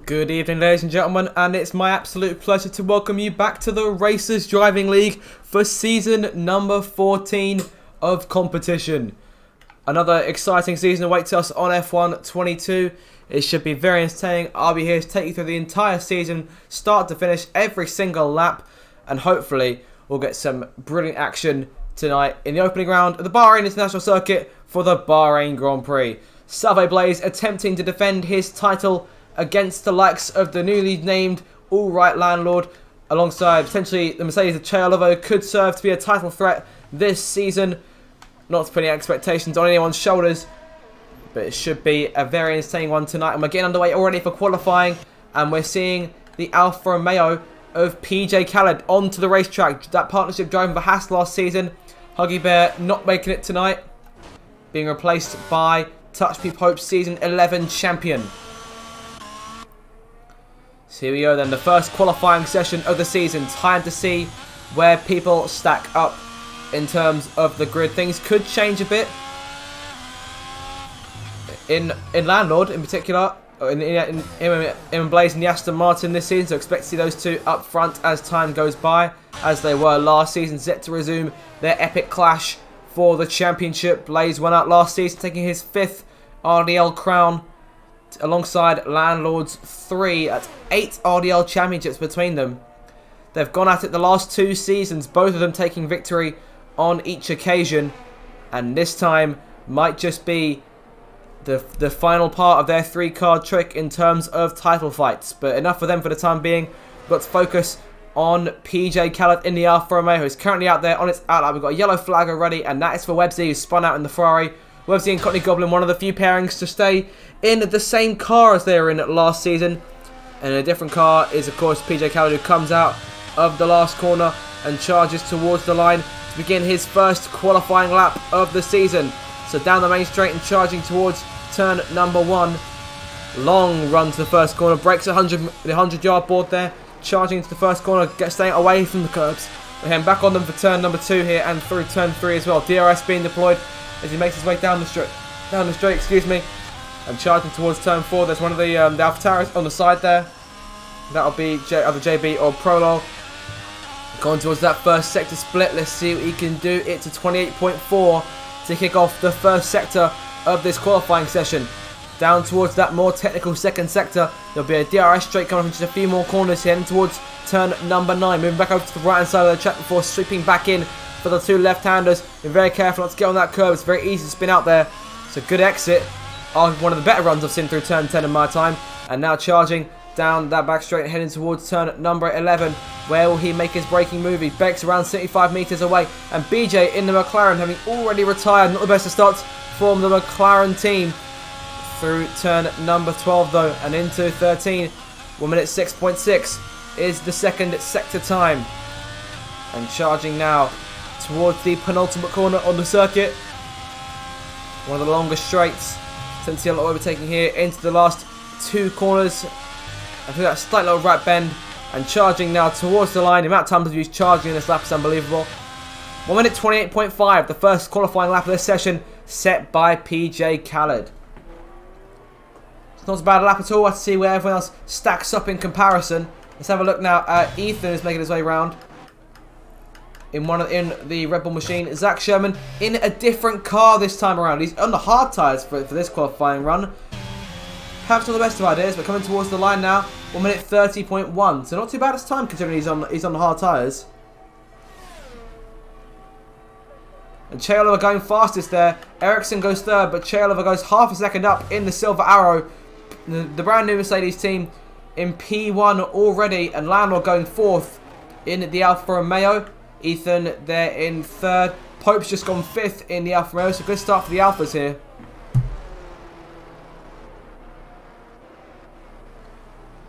Good evening, ladies and gentlemen, and it's my absolute pleasure to welcome you back to the Racers Driving League for season number 14 of competition. Another exciting season awaits us on F1 22. It should be very entertaining. I'll be here to take you through the entire season, start to finish, every single lap, and hopefully we'll get some brilliant action tonight in the opening round of the Bahrain International Circuit for the Bahrain Grand Prix. Salve Blaze attempting to defend his title against the likes of the newly named all-right landlord, alongside potentially the Mercedes Cheolovo, could serve to be a title threat this season. Not to put any expectations on anyone's shoulders, but it should be a very entertaining one tonight. And we're getting underway already for qualifying, and we're seeing the Alfa Romeo of PJ Khaled onto the racetrack. That partnership driving for Haas last season. Huggy Bear not making it tonight, being replaced by Touch Me Pope's season 11 champion. So here we go then, the first qualifying session of the season. Time to see where people stack up in terms of the grid. Things could change a bit in Landlord in particular, in him and Blaze and the Aston Martin this season, so expect to see those two up front as time goes by, as they were last season, set to resume their epic clash for the championship. Blaze went out last season taking his 5th RDL crown, alongside Landlord's 3 at 8 RDL championships between them. They've gone at it the last 2 seasons, both of them taking victory on each occasion, and this time might just be the final part of their 3-card trick in terms of title fights. But enough for them for the time being. We've got to focus on PJ Khaled in the Alfa Romeo, who's currently out there on its outlap. We've got a yellow flag already, and that is for Websy, who's spun out in the Ferrari. Websy and Cockney Goblin, one of the few pairings to stay in the same car as they were in last season. And a different car is, of course, PJ Khaled, who comes out of the last corner and charges towards the line to begin his first qualifying lap of the season. So down the main straight and charging towards turn number 1. Long run to the first corner, breaks the 100-yard board there, charging into the first corner, staying away from the curbs. We're heading back on them for turn number 2 here, and through turn 3 as well. DRS being deployed as he makes his way down the straight, and charging towards turn 4. There's one of the AlphaTauris on the side there. That'll be either JB or Prolog. Going towards that first sector split. Let's see what he can do. It's a 28.4 to kick off the first sector of this qualifying session. Down towards that more technical second sector, there'll be a DRS straight coming from just a few more corners, heading towards turn number 9. Moving back over to the right hand side of the track before sweeping back in for the 2 left-handers. Be very careful not to get on that curve. It's very easy to spin out there. It's a good exit. One of the better runs I've seen through turn 10 in my time. And now charging down that back straight, heading towards turn number 11. Where will he make his braking move? He bakes around 75 metres away. And BJ in the McLaren, having already retired. Not the best of starts from the McLaren team. Through turn number 12 though, and into 13. 1 minute 6.6 is the second sector time. And charging now towards the penultimate corner on the circuit. One of the longest straights. Sensiel overtaking here into the last 2 corners. And through that slight little right bend. And charging now towards the line. The amount of times he's charging in this lap is unbelievable. 1 minute 28.5, the first qualifying lap of this session, set by PJ Khaled. It's not as bad a lap at all. Let's see where everyone else stacks up in comparison. Let's have a look now. Ethan is making his way around in the Red Bull machine. Zach Sherman in a different car this time around. He's on the hard tyres for this qualifying run. Perhaps not the best of ideas, but coming towards the line now. 1 minute 30.1. So not too bad as time considering he's on the hard tyres. And Cheolova going fastest there. Ericsson goes third, but Cheolova goes half a second up in the Silver Arrow. The brand new Mercedes team in P1 already, and Landor going 4th in the Alfa Romeo. Ethan there in 3rd. Pope's just gone 5th in the Alfa Romeo, so good start for the Alphas here.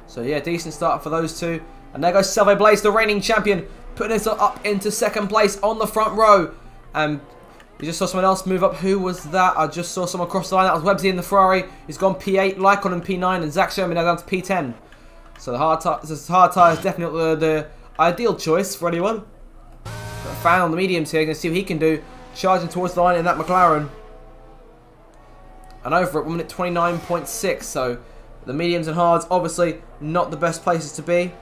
So yeah, decent start for those two. And there goes Salve Blaze, the reigning champion, putting himself up into 2nd place on the front row. And we just saw someone else move up. Who was that? I just saw someone cross the line. That was Websy in the Ferrari. He's gone P8, Lycon in P9, and Zach Sherman now down to P10. So the hard tyre is definitely the ideal choice for anyone. Got a fan on the mediums here. Going to see what he can do. Charging towards the line in that McLaren. And over at 1 minute 29.6. So The mediums and hards, obviously, not the best places to be.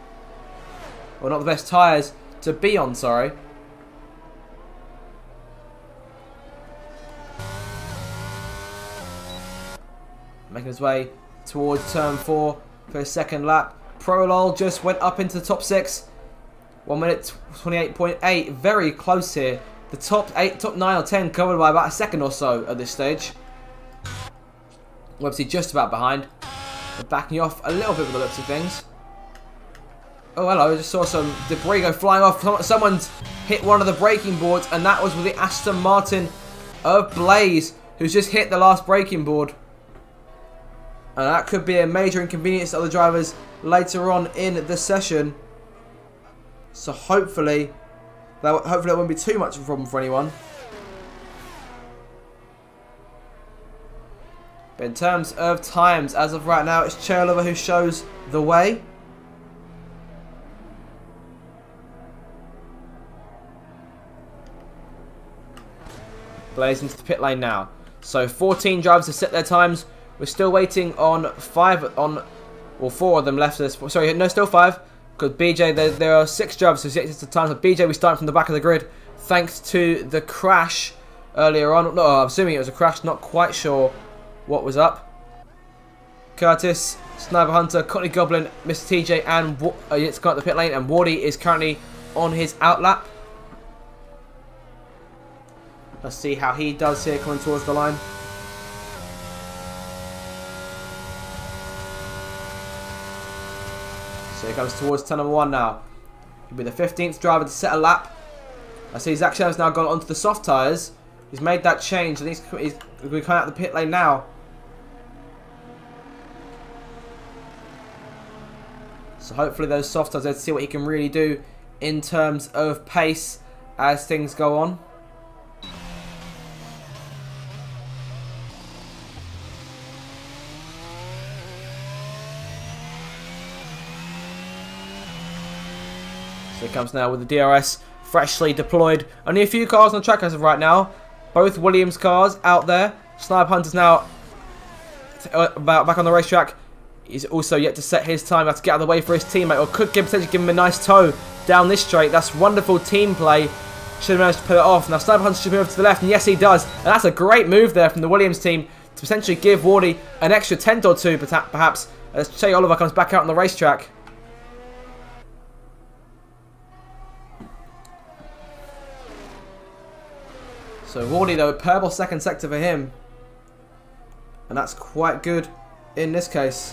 Or not the best tyres to be on, sorry. Making his way towards turn 4 for his second lap. Prolol just went up into the top 6. 1 minute 28.8. Very close here. The top 9 or 10 covered by about a second or so at this stage. Obviously just about behind. They're backing off a little bit with the looks of things. Oh, hello. I just saw some debris go flying off. Someone's hit one of the braking boards, and that was with the Aston Martin of Blaze, who's just hit the last braking board. And that could be a major inconvenience to other drivers later on in the session. So hopefully that won't be too much of a problem for anyone. But in terms of times, as of right now, it's Chairlover who shows the way. Blaze into the pit lane now. So 14 drivers have set their times. We're still waiting on 4 of them left. Sorry, no, still 5. Because BJ, there are 6 drivers who set the times. So BJ, we start from the back of the grid. Thanks to the crash earlier on. No, I'm assuming it was a crash. Not quite sure what was up. Curtis, Sniper Hunter, Courtney Goblin, Mr. TJ, and it's got the pit lane. And Wardy is currently on his outlap. Let's see how he does here coming towards the line. So he comes towards turn number 1 now. He'll be the 15th driver to set a lap. I see Zach Shell's now gone onto the soft tyres. He's made that change and he's going to be coming out of the pit lane now. So hopefully those soft tyres, let's see what he can really do in terms of pace as things go on. So he comes now with the DRS freshly deployed. Only a few cars on the track as of right now. Both Williams cars out there. Sniper Hunter's now back on the racetrack. He's also yet to set his time. Has to get out of the way for his teammate, or could potentially give him a nice tow down this straight. That's wonderful team play. Should have managed to pull it off. Now Sniper Hunter should move to the left, and yes he does. And that's a great move there from the Williams team to potentially give Wardy an extra tenth or two perhaps, as Che Oliver comes back out on the racetrack. So Wardy though, purple second sector for him. And that's quite good in this case.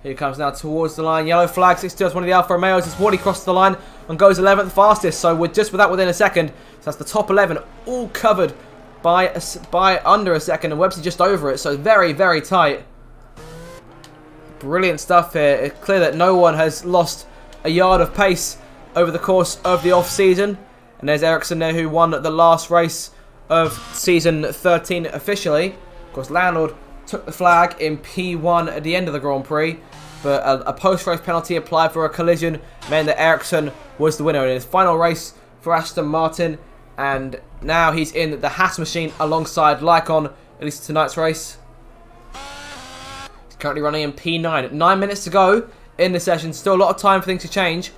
Here comes now towards the line. Yellow flag, 62 as one of the Alfa Romeos. As Wardy crosses the line and goes 11th fastest. So we're just within a second. So that's the top 11 all covered by under a second. And Webster just over it. So very, very tight. Brilliant stuff here. It's clear that no one has lost a yard of pace over the course of the off-season. And there's Ericsson there who won the last race of season 13 officially. Of course, Landlord took the flag in P1 at the end of the Grand Prix. But a post-race penalty applied for a collision meant that Ericsson was the winner in his final race for Aston Martin. And now he's in the Haas machine alongside Lycon, at least tonight's race. Currently running in P9. 9 minutes to go in the session. Still a lot of time for things to change.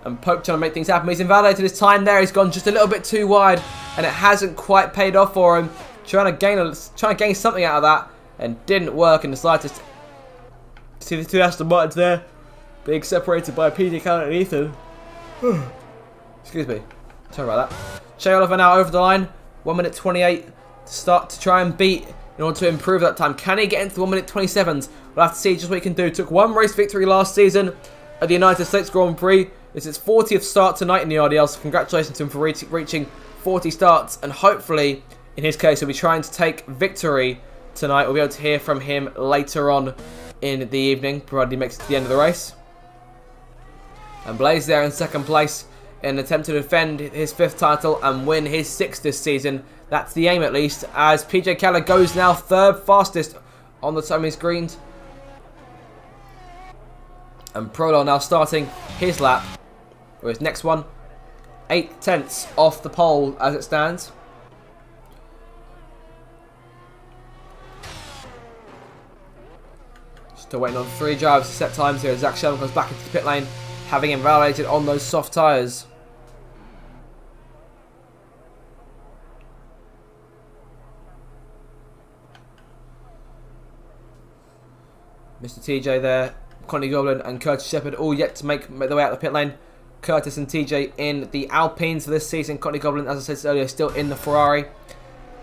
And Pope trying to make things happen. He's invalidated his time there. He's gone just a little bit too wide. And it hasn't quite paid off for him. Trying to gain something out of that. And didn't work in the slightest. See the two Aston Martins there. Being separated by PJ Callan and Ethan. Excuse me. Sorry about that. Che Oliver now over the line. 1 minute 28 to start to try and beat in order to improve that time. Can he get into the 1 minute 27s? We'll have to see just what he can do. Took 1 race victory last season at the United States Grand Prix. This is his 40th start tonight in the RDL, so congratulations to him for reaching 40 starts. And hopefully, in his case, he'll be trying to take victory tonight. We'll be able to hear from him later on in the evening, provided he makes it to the end of the race. And Blaze there in second place in an attempt to defend his 5th title and win his 6th this season. That's the aim at least, as PJ Keller goes now 3rd fastest on the Tommy's greens. And Prolo now starting his lap, or his next one. 8 tenths off the pole as it stands. Still waiting on 3 drivers to set times here as Zach Sherman comes back into the pit lane, having invalidated on those soft tyres. Mr. TJ there, Connie Goblin and Curtis Shepherd all yet to make their way out of the pit lane. Curtis and TJ in the Alpines for this season. Connie Goblin, as I said earlier, still in the Ferrari.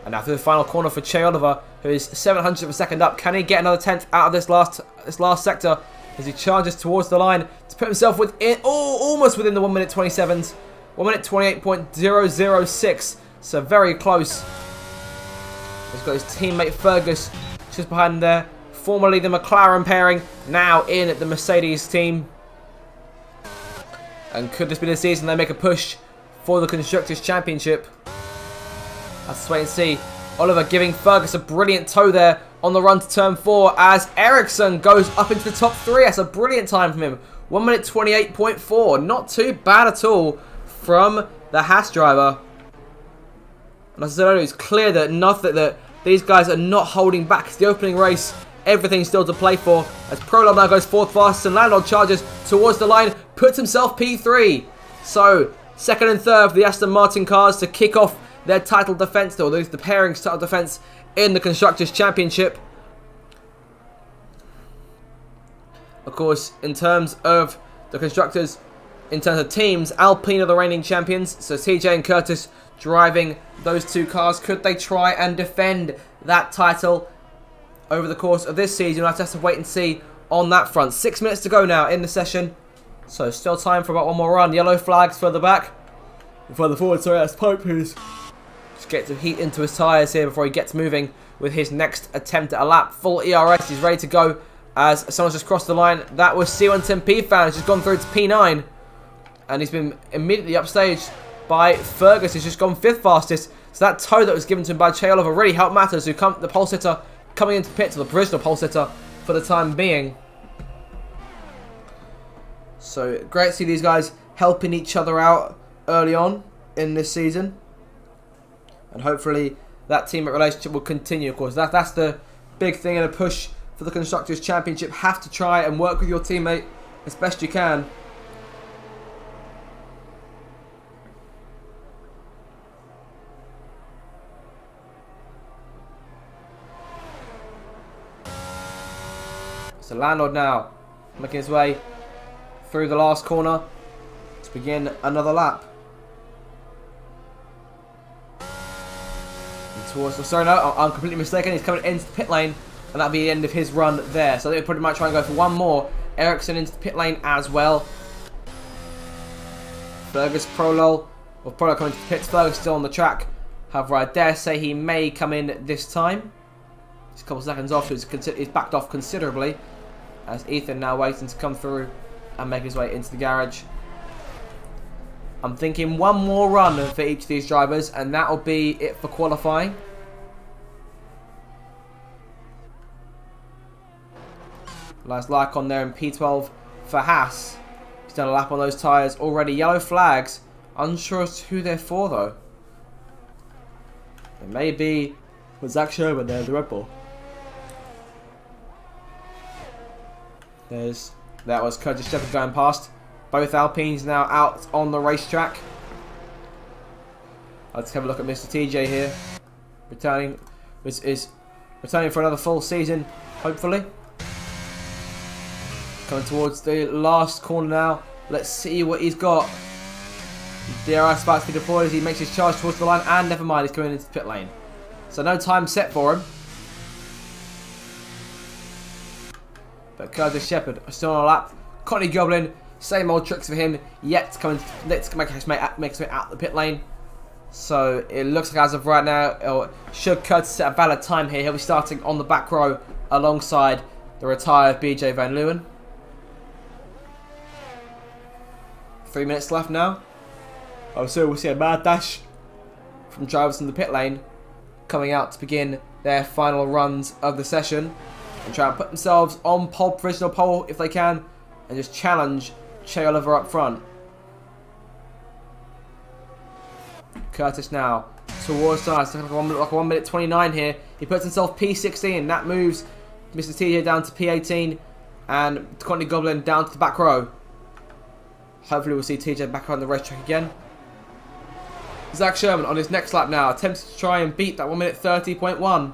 And now through the final corner for Che Oliver, who is 700th of a second up. Can he get another 10th out of this last sector as he charges towards the line to put himself within, almost within the 1 minute 27s. 1 minute 28.006. So very close. He's got his teammate Fergus just behind him there. Formerly the McLaren pairing, now in the Mercedes team. And could this be the season they make a push for the Constructors' Championship? Let's wait and see. Oliver giving Fergus a brilliant tow there on the run to turn 4 as Ericsson goes up into the top 3. That's a brilliant time from him. 1 minute 28.4. Not too bad at all from the Haas driver. And as I said earlier, it's clear that these guys are not holding back. It's the opening race. Everything still to play for as Prologue now goes 4th fastest and Landau charges towards the line, puts himself P3. So, 2nd and 3rd for the Aston Martin cars to kick off their title defence, or the pairings title defence in the Constructors' Championship. Of course, in terms of the Constructors, in terms of teams, Alpine are the reigning champions. So TJ and Curtis driving those 2 cars. Could they try and defend that title over the course of this season? We'll have to wait and see on that front. 6 minutes to go now in the session. So still time for about one more run. Yellow flags further back. Further forward, sorry, that's Pope who's just getting some heat into his tyres here before he gets moving with his next attempt at a lap. Full ERS, he's ready to go as someone's just crossed the line. That was C110P fan, who's just gone through to P9. And he's been immediately upstaged by Fergus, who's just gone 5th fastest. So that tow that was given to him by Che Oliver really helped matters, the pole sitter coming into pit, to the provisional pole sitter for the time being. So great to see these guys helping each other out early on in this season. And hopefully that teammate relationship will continue, of course. That's the big thing in a push for the Constructors' Championship. Have to try and work with your teammate as best you can. So Landlord now making his way through the last corner to begin another lap. And towards the, sorry, no, I'm completely mistaken. He's coming into the pit lane, and that'll be the end of his run there. So they probably might try and go for one more. Ericsson into the pit lane as well. Fergus Prolol, or Prolol coming to the pits. Fergus still on the track. However, I dare say he may come in this time. Just a couple of seconds off, he's backed off considerably. As Ethan now waiting to come through and make his way into the garage. I'm thinking one more run for each of these drivers, and that'll be it for qualifying. Nice like on there in P12 for Haas. He's done a lap on those tyres already. Yellow flags. Unsure as to who they're for though. It may be for Zach Sherman there, the Red Bull. That was Curtis Shepherd going past. Both Alpines now out on the racetrack. Let's have a look at Mr. TJ here. Returning for another full season, hopefully. Coming towards the last corner now. Let's see what he's got. DRS about to be deployed as he makes his charge towards the line, and never mind, he's coming into the pit lane. So no time set for him. But Curtis Shepherd still on a lap. Connie Goblin, same old tricks for him. Yet to come in, let's make his way out the pit lane. So it looks like as of right now, or should Curtis set a valid time here, he'll be starting on the back row alongside the retired BJ Van Leeuwen. 3 minutes left now. Oh, so we'll see a mad dash from drivers in the pit lane coming out to begin their final runs of the session and try and put themselves on provisional pole if they can, and just challenge Che Oliver up front. Curtis now towards us. Like 1 minute 29 here. He puts himself P16. That moves Mr. TJ down to P18. And Courtney Goblin down to the back row. Hopefully we'll see TJ back on the racetrack again. Zach Sherman on his next lap now. Attempts to try and beat that 1 minute 30.1.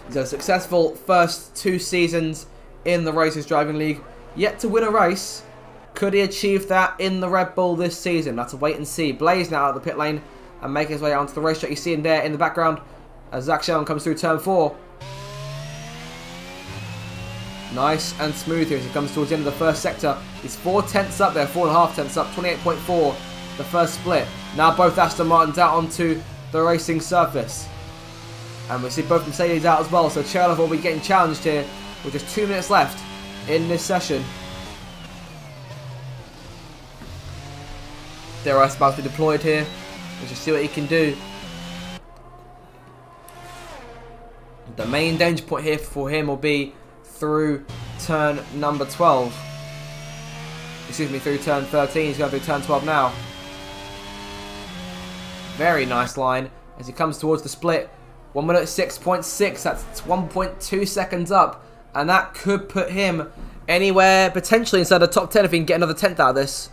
He's had a successful first 2 seasons in the Racers Driving League. Yet to win a race. Could he achieve that in the Red Bull this season? That's a wait and see. Blaze now out of the pit lane and making his way onto the racetrack. You see him there in the background as Zach Sherman comes through turn 4. Nice and smooth here as he comes towards the end of the first sector. He's 4 tenths up there, 4.5 tenths up, 28.4 the first split. Now both Aston Martins out onto the racing surface. And we see both Mercedes out as well, so Cherlev will be getting challenged here with just 2 minutes left in this session. There are about to be deployed here. Let's just see what he can do. The main danger point here for him will be through turn number 12. Excuse me, through turn 13. He's going through turn 12 now. Very nice line as he comes towards the split. 1 minute 6.6. That's 1.2 seconds up. And that could put him anywhere potentially inside the top 10 if he can get another 10th out of this.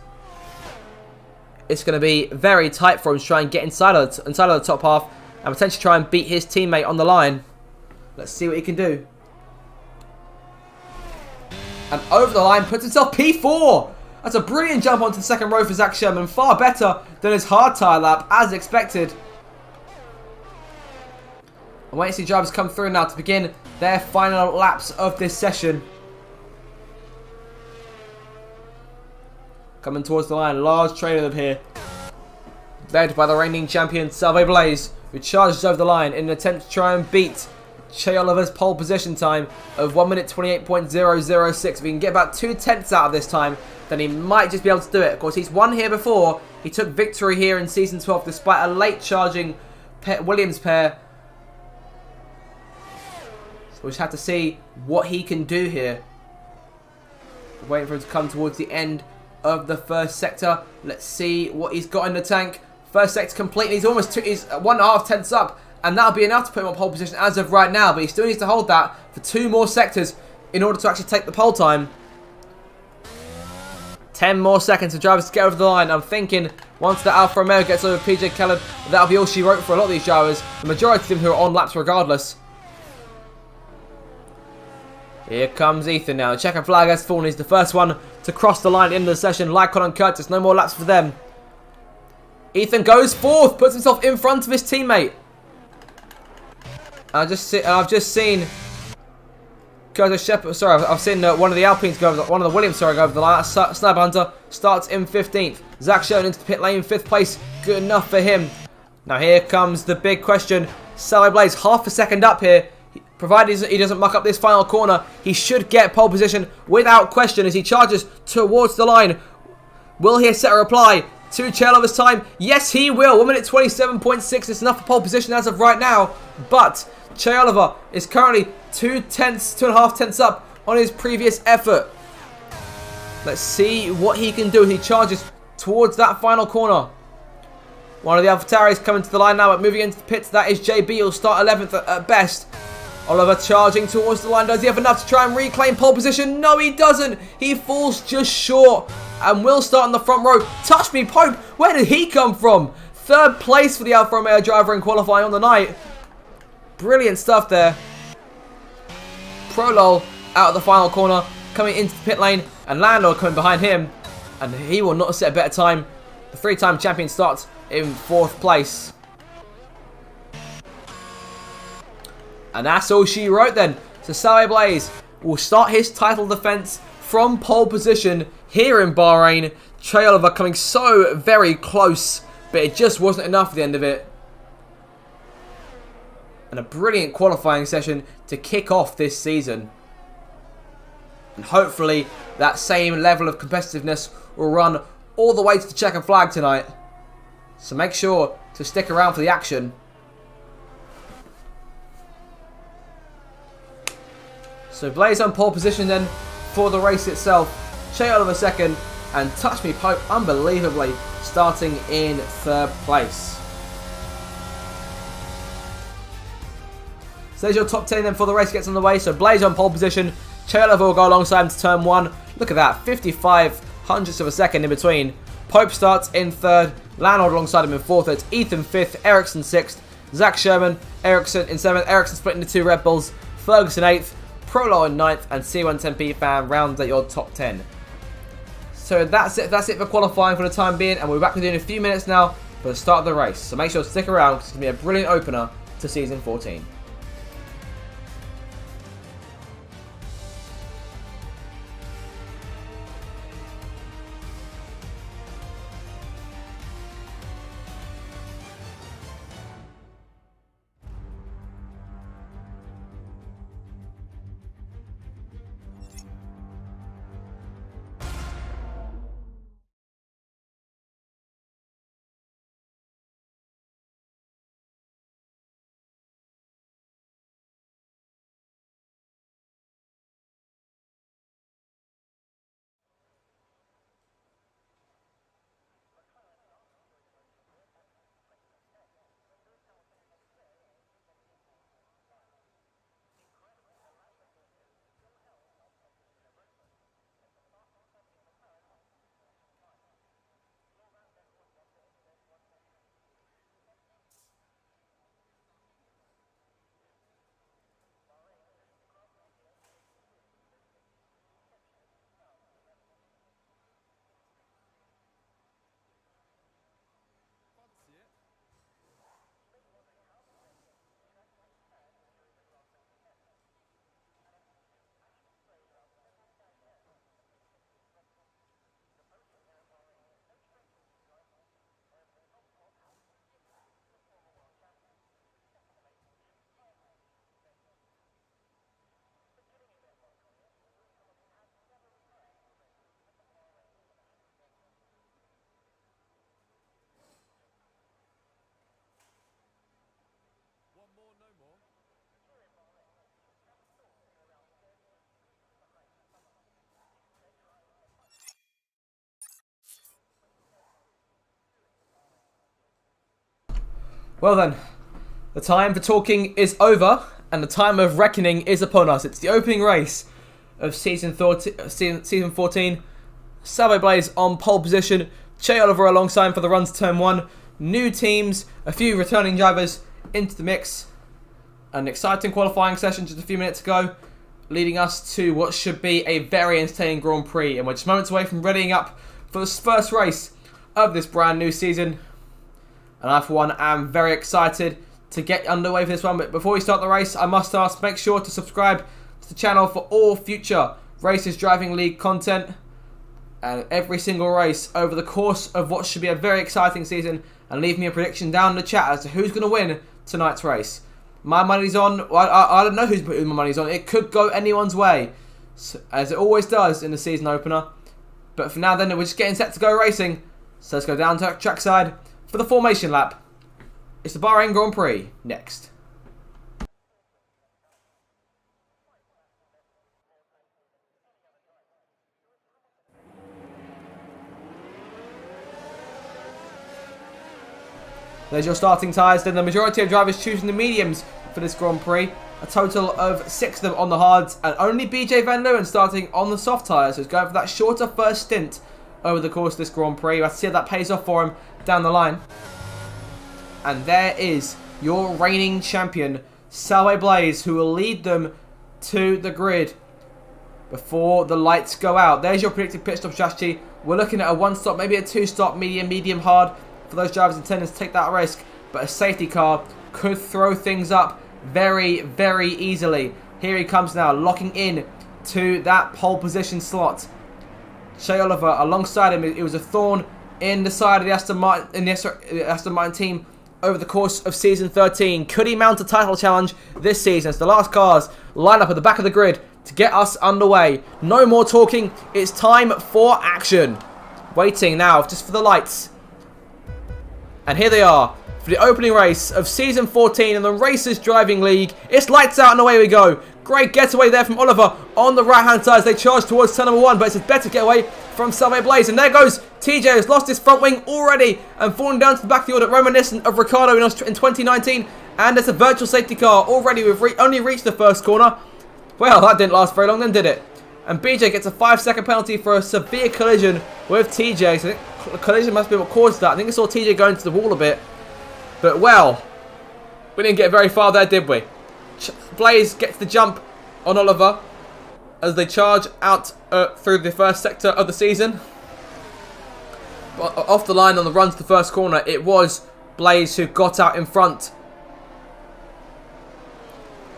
It's going to be very tight for him to try and get inside of the top half and potentially try and beat his teammate on the line. Let's see what he can do. And over the line, puts himself P4. That's a brilliant jump onto the second row for Zach Sherman. Far better than his hard tyre lap, as expected. I'm waiting to see drivers come through now to begin their final laps of this session. Coming towards the line, large train of them here. Led by the reigning champion, Salve Blaze, who charges over the line in an attempt to try and beat Che Oliver's pole position time of 1 minute 28.006. If he can get about 2 tenths out of this time, then he might just be able to do it. Of course, he's won here before. He took victory here in Season 12 despite a late charging Williams pair. So we'll just have to see what he can do here. Waiting for him to come towards the end of the first sector. Let's see what he's got in the tank. First sector complete. He's almost he's 1.5 tenths up. And that'll be enough to put him on pole position as of right now. But he still needs to hold that for 2 more sectors in order to actually take the pole time. 10 more seconds for drivers to get over the line. I'm thinking once the Alfa Romeo gets over PJ Kellogg, that'll be all she wrote for a lot of these drivers. The majority of them who are on laps regardless. Here comes Ethan now. Checkered flag has fallen. He's the first one to cross the line in the session. Lycon and Curtis, no more laps for them. Ethan goes 4th, puts himself in front of his teammate. I've just seen Curtis Shepard. Sorry, I've seen one of the Alpines go over one of the Williams go over the line. Sniper Hunter starts in 15th. Zach Sherman into the pit lane in 5th place. Good enough for him. Now here comes the big question. Salve Blaze half a second up here. Provided he doesn't muck up this final corner, he should get pole position without question as he charges towards the line. Will he set a reply to Cherlever's time? Yes, he will. 1 minute 27.6 is enough for pole position as of right now. But Che Oliver is currently 2.5 tenths up on his previous effort. Let's see what he can do as he charges towards that final corner. One of the AlphaTauris coming to the line now, but moving into the pits, that is JB. He'll start 11th at best. Oliver charging towards the line. Does he have enough to try and reclaim pole position? No, he doesn't. He falls just short and will start on the front row. Touch me, Pope. Where did he come from? 3rd place for the Alfa Romeo driver in qualifying on the night. Brilliant stuff there. Prolol out of the final corner, coming into the pit lane, and Lando coming behind him, and he will not set a better time. The 3-time champion starts in 4th place. And that's all she wrote then. So Salve Blaze will start his title defense from pole position here in Bahrain. Che Oliver coming so very close, but it just wasn't enough at the end of it. And a brilliant qualifying session to kick off this season. And hopefully that same level of competitiveness will run all the way to the checkered flag tonight. So make sure to stick around for the action. So Blaze on pole position then for the race itself. Che Oliver 2nd, And Touch Me Pope, unbelievably, starting in 3rd place. So there's your top 10 then for the race gets underway. So Blaze on pole position. Chailova will go alongside him to turn 1. Look at that, 55 hundredths of a second in between. Pope starts in 3rd. Landlord alongside him in 4th. It's Ethan 5th, Ericsson 6th. Zach Sherman, Ericsson in 7th. Ericsson split into 2 Red Bulls. Ferguson 8th. Prolo in 9th. And C110P fan rounds at your top 10. So that's it for qualifying for the time being. And we're back with you in a few minutes now for the start of the race. So make sure to stick around because it's going to be a brilliant opener to Season 14. Well then, the time for talking is over, and the time of reckoning is upon us. It's the opening race of Season 14. Salvo Blaze on pole position. Che Oliver alongside him for the runs turn 1. New teams, a few returning drivers into the mix. An exciting qualifying session just a few minutes ago, leading us to what should be a very entertaining Grand Prix. And we're just moments away from readying up for the first race of this brand new season. And I, for one, am very excited to get underway for this one. But before we start the race, I must ask, make sure to subscribe to the channel for all future Races Driving League content. And every single race over the course of what should be a very exciting season. And leave me a prediction down in the chat as to who's going to win tonight's race. My money's on, well, I don't know who my money's on. It could go anyone's way, as it always does in the season opener. But for now then, we're just getting set to go racing. So let's go down to trackside for the formation lap. It's the Bahrain Grand Prix next. There's your starting tyres. Then the majority of drivers choosing the mediums for this Grand Prix. A total of 6 of them on the hards, and only BJ Van Leeuwen starting on the soft tyres. So he's going for that shorter first stint over the course of this Grand Prix. We'll have to see if that pays off for him down the line. And there is your reigning champion, Salvo Blaze, who will lead them to the grid before the lights go out. There's your predicted pit stop strategy. We're looking at a 1-stop, maybe a 2-stop, medium, hard for those drivers intending to take that risk. But a safety car could throw things up very, very easily. Here he comes now, locking in to that pole position slot. Che Oliver alongside him. It was a thorn in the side of the Aston Martin team over the course of Season 13. Could he mount a title challenge this season as the last cars line up at the back of the grid to get us underway? No more talking. It's time for action. Waiting now just for the lights. And here they are for the opening race of Season 14 in the Racers Driving League. It's lights out and away we go. Great getaway there from Oliver on the right-hand side as they charge towards turn number 1, but it's a better getaway from Salve Blaze. And there goes TJ, has lost his front wing already and falling down to the back of the order, reminiscent of Ricciardo in 2019. And it's a virtual safety car already. We've only reached the first corner. Well, that didn't last very long then, did it? And BJ gets a 5-second penalty for a severe collision with TJ. So I think the collision must be what caused that. I think I saw TJ go into the wall a bit. But, well, we didn't get very far there, did we? Blaze gets the jump on Oliver as they charge out through the first sector of the season. But off the line on the run to the first corner, it was Blaze who got out in front.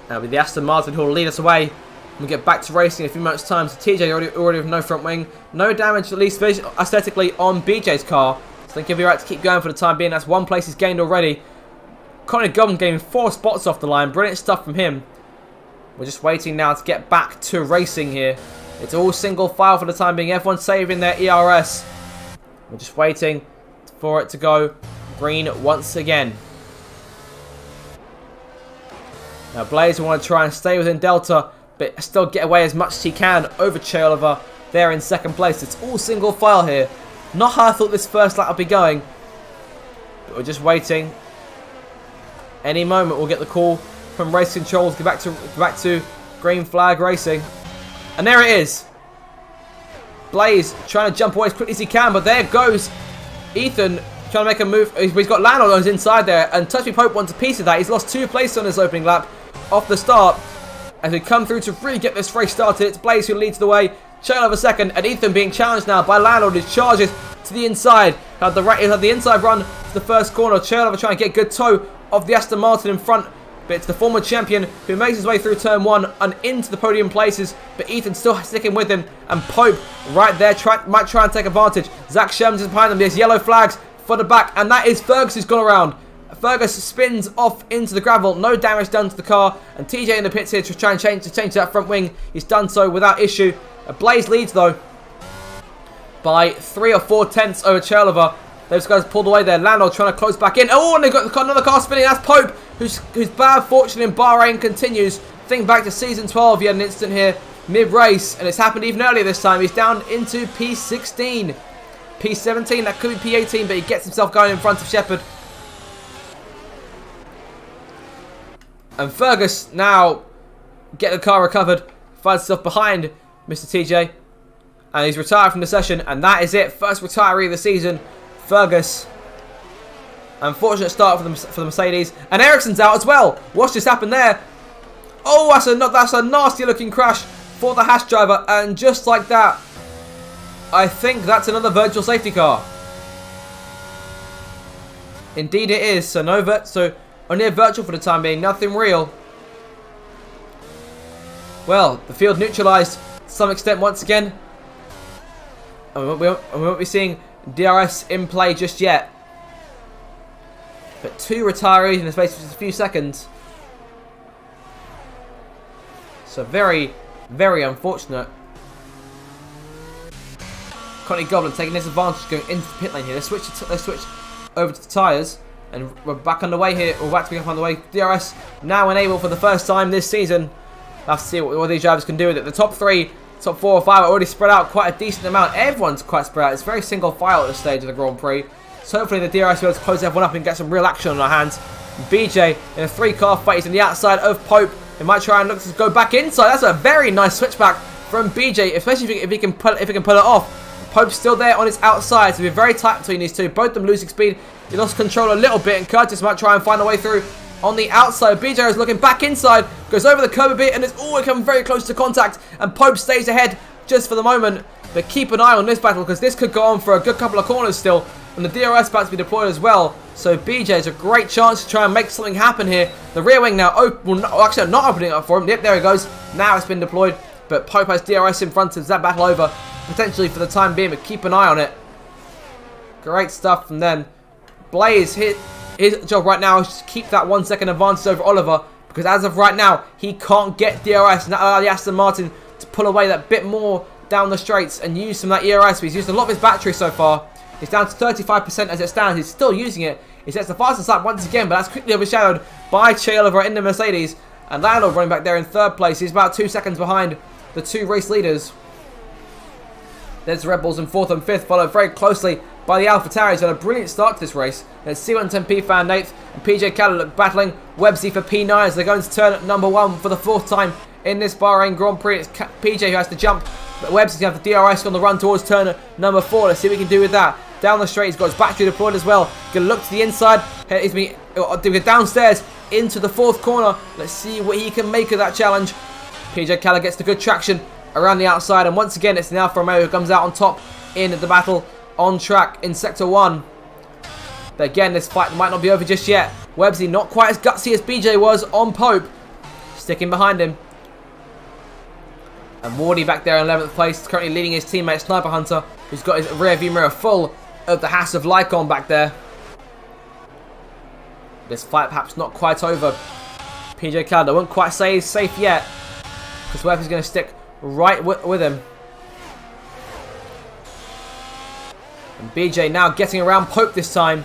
Now with the Aston Martin who will lead us away. We'll get back to racing in a few minutes' time. So TJ already with no front wing. No damage, at least aesthetically, on BJ's car. So I think he'll be right to keep going for the time being. That's one place he's gained already. Connie Goblin gaining 4 spots off the line. Brilliant stuff from him. We're just waiting now to get back to racing here. It's all single file for the time being. Everyone's saving their ERS. We're just waiting for it to go green once again. Now Blaze will want to try and stay within Delta, but still get away as much as he can over Che Oliver there in second place. It's all single file here. Not how I thought this first lap would be going. But we're just waiting. Any moment we'll get the call from race controls. Get back to green flag racing. And there it is. Blaze trying to jump away as quickly as he can, but there goes Ethan trying to make a move. He's got Landon on his inside there, and Touch Me Pope wants a piece of that. He's lost 2 places on his opening lap off the start. As we come through to really get this race started, it's Blaze who leads the way. Che Oliver second, and Ethan being challenged now by Landlord, who charges to the inside. He had the inside run to the first corner. Che Oliver trying to get good toe of the Aston Martin in front. But it's the former champion who makes his way through turn 1 and into the podium places. But Ethan still sticking with him. And Pope right there might try and take advantage. Zach Sherman's is behind them. There's yellow flags for the back. And that is Fergus who's gone around. Fergus spins off into the gravel. No damage done to the car. And TJ in the pits here to try and change that front wing. He's done so without issue. Blaze leads though by 3 or 4 tenths over Che Oliver. Those guys pulled away there. Landau trying to close back in. Oh, and they've got another car spinning. That's Pope, whose bad fortune in Bahrain continues. Think back to season 12. He had an incident here mid-race, and it's happened even earlier this time. He's down into P16. P17, that could be P18, but he gets himself going in front of Shepherd. And Fergus now get the car recovered. Finds himself behind Mr. TJ. And he's retired from the session, and that is it. First retiree of the season. Fergus. Unfortunate start for the Mercedes. And Ericsson's out as well. What's just happened there? Oh, that's a nasty looking crash for the Haas driver. And just like that, I think that's another virtual safety car. Indeed it is. So only a virtual for the time being. Nothing real. Well, the field neutralised to some extent once again. And we won't be seeing DRS in play just yet. But 2 retirees in the space of just a few seconds. So very, very unfortunate. Connie Goblin taking this advantage going into the pit lane here. They switch over to the tyres. And we're back underway here. We're back to be up on the way. DRS now enabled for the first time this season. We'll have to see what these drivers can do with it. The top 3, top 4 or 5 are already spread out quite a decent amount. Everyone's quite spread out. It's very single file at this stage of the Grand Prix. So hopefully the DRS will be able to close everyone up and get some real action on our hands. BJ in a 3-car fight. He's on the outside of Pope. He might try and look to go back inside. That's a very nice switchback from BJ, especially if he can pull it off. Pope's still there on his outside, so we're very tight between these two. Both of them losing speed. He lost control a little bit, and Curtis might try and find a way through on the outside. BJ is looking back inside, goes over the curb a bit, and it's all come very close to contact. And Pope stays ahead just for the moment. But keep an eye on this battle, because this could go on for a good couple of corners still. And the DRS about to be deployed as well. So BJ has a great chance to try and make something happen here. The rear wing now, actually not opening up for him. Yep, there it goes. Now it's been deployed. But Pope has DRS in front of that battle over, potentially for the time being, but keep an eye on it. Great stuff from them. Blaze, his job right now is to keep that 1 second advantage over Oliver, because as of right now, he can't get DRS, and that allows the Aston Martin to pull away that bit more down the straights and use some of that ERS. He's used a lot of his battery so far. It's down to 35% as it stands. He's still using it. He sets the fastest lap once again, but that's quickly overshadowed by Che Oliver in the Mercedes. And Landau running back there in 3rd place. He's about 2 seconds behind the 2 race leaders. There's the Red Bulls in 4th and 5th, followed very closely by the AlphaTauris. Had a brilliant start to this race. There's C110P found 8th, and PJ Callum battling Websy for P9 as they're going to turn at number 1 for the 4th time in this Bahrain Grand Prix. It's PJ who has to jump, but Websy's going to have the DRS on the run towards turn number 4. Let's see what we can do with that. Down the straight, he's got his battery deployed as well. Going to look to the inside. He's doing it downstairs into the 4th corner. Let's see what he can make of that challenge. PJ Callum gets the good traction around the outside, and once again it's the Alfa Romeo who comes out on top in the battle on track in Sector 1. But again, this fight might not be over just yet. Websy not quite as gutsy as BJ was on Pope, sticking behind him. And Wardy back there in 11th place, currently leading his teammate Sniper Hunter, who's got his rear view mirror full of the Haas of Lycon back there. This fight perhaps not quite over. PJ Callum, I wouldn't quite say he's safe yet, because Websy's going to stick right with him. And BJ now getting around Pope this time.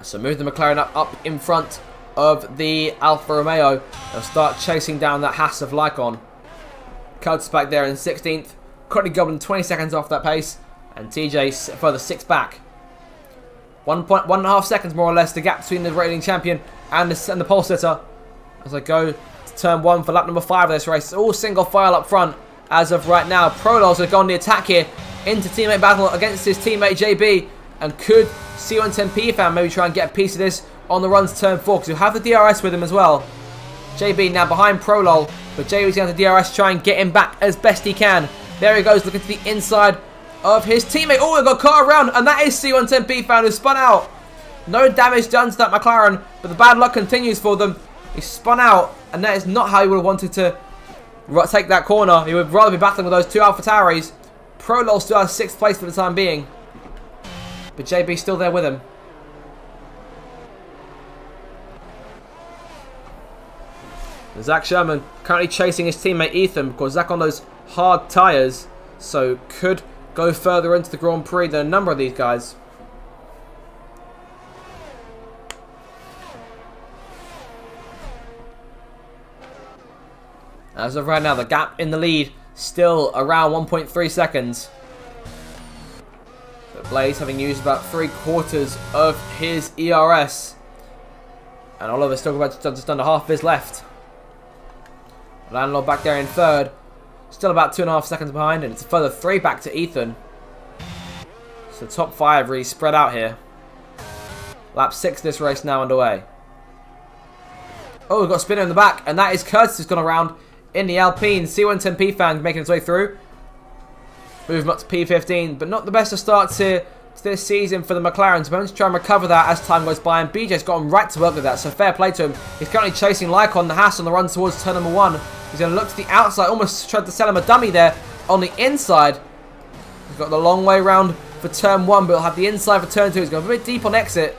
So move the McLaren up in front of the Alfa Romeo. They'll start chasing down that Haas of Lycon. Coates back there in 16th. Currently gobbling 20 seconds off that pace. And TJ further 6 back. 1.5 seconds more or less the gap between the reigning champion and the pole sitter. As I go to turn 1 for lap number 5 of this race. It's all single file up front as of right now. Prolog's going to go on the attack here into teammate battle against his teammate JB. And could C110P fan maybe try and get a piece of this on the run to turn 4, because he'll have the DRS with him as well. JB now behind Prolog, but JB's going to DRS, try and get him back as best he can. There he goes, looking to the inside of his teammate. Oh, they've got a car around, and that is C110P fan who spun out. No damage done to that McLaren, but the bad luck continues for them. He spun out, and that is not how he would have wanted to take that corner. He would rather be battling with those two AlphaTauris. Prolog still has 6th place for the time being, but JB's still there with him. Zach Sherman currently chasing his teammate Ethan, because Zach on those hard tyres, so could go further into the Grand Prix than a number of these guys. As of right now, the gap in the lead still around 1.3 seconds. But Blaze having used about 3/4 of his ERS. And Oliver's still about just under half of his left. Landlord back there in 3rd. Still about 2.5 seconds behind, and it's a further 3 back to Ethan. So top 5 really spread out here. Lap 6 this race now underway. Oh, we've got a spinner in the back, and that is Curtis who's gone around in the Alpine. C110P fan making his way through. Move him up to P15, but not the best of starts here to this season for the McLarens. We're going to try and recover that as time goes by, and BJ's got him right to work with that, so fair play to him. He's currently chasing Lycon, the Haas, on the run towards turn number 1. He's going to look to the outside, almost tried to sell him a dummy there on the inside. He's got the long way round for turn 1, but he'll have the inside for turn 2. He's going a bit deep on exit.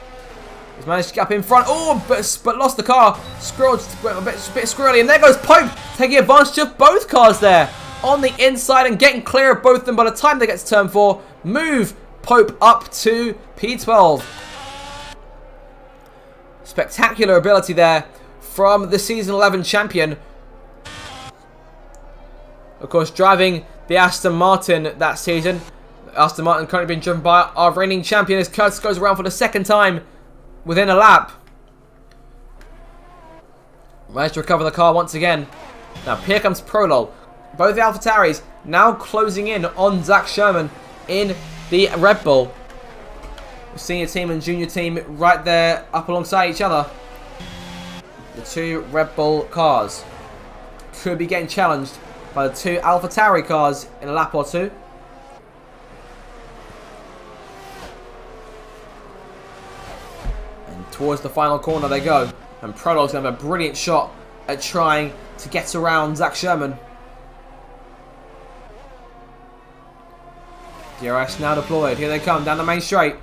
He's managed to get up in front. Oh, but lost the car. Squirreled, a bit squirrely. And there goes Pope, taking advantage of both cars there on the inside and getting clear of both of them by the time they get to turn 4. Move Pope up to P12. Spectacular ability there from the Season 11 champion. Of course, driving the Aston Martin that season. Aston Martin currently being driven by our reigning champion as Curtis goes around for the 2nd time within a lap. Managed to recover the car once again. Now here comes Prolog. Both the AlphaTauris now closing in on Zach Sherman in the Red Bull. Senior team and junior team right there up alongside each other. The 2 Red Bull cars could be getting challenged by the 2 AlphaTauri cars in a lap or 2. And towards the final corner they go. And Prolog's going to have a brilliant shot at trying to get around Zach Sherman. DRS now deployed. Here they come down the main straight.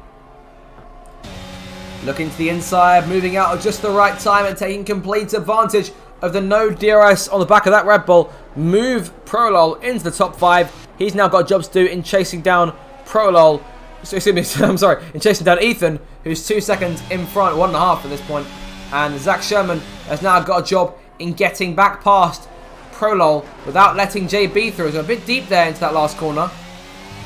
Looking to the inside, moving out at just the right time and taking complete advantage of the no DRS on the back of that Red Bull. Move Prolog into the top 5. He's now got jobs to do in chasing down Prolog. Excuse me, I'm sorry, in chasing down Ethan, who's 2 seconds in front, 1.5 at this point. And Zach Sherman has now got a job in getting back past Prolol without letting JB through. So a bit deep there into that last corner.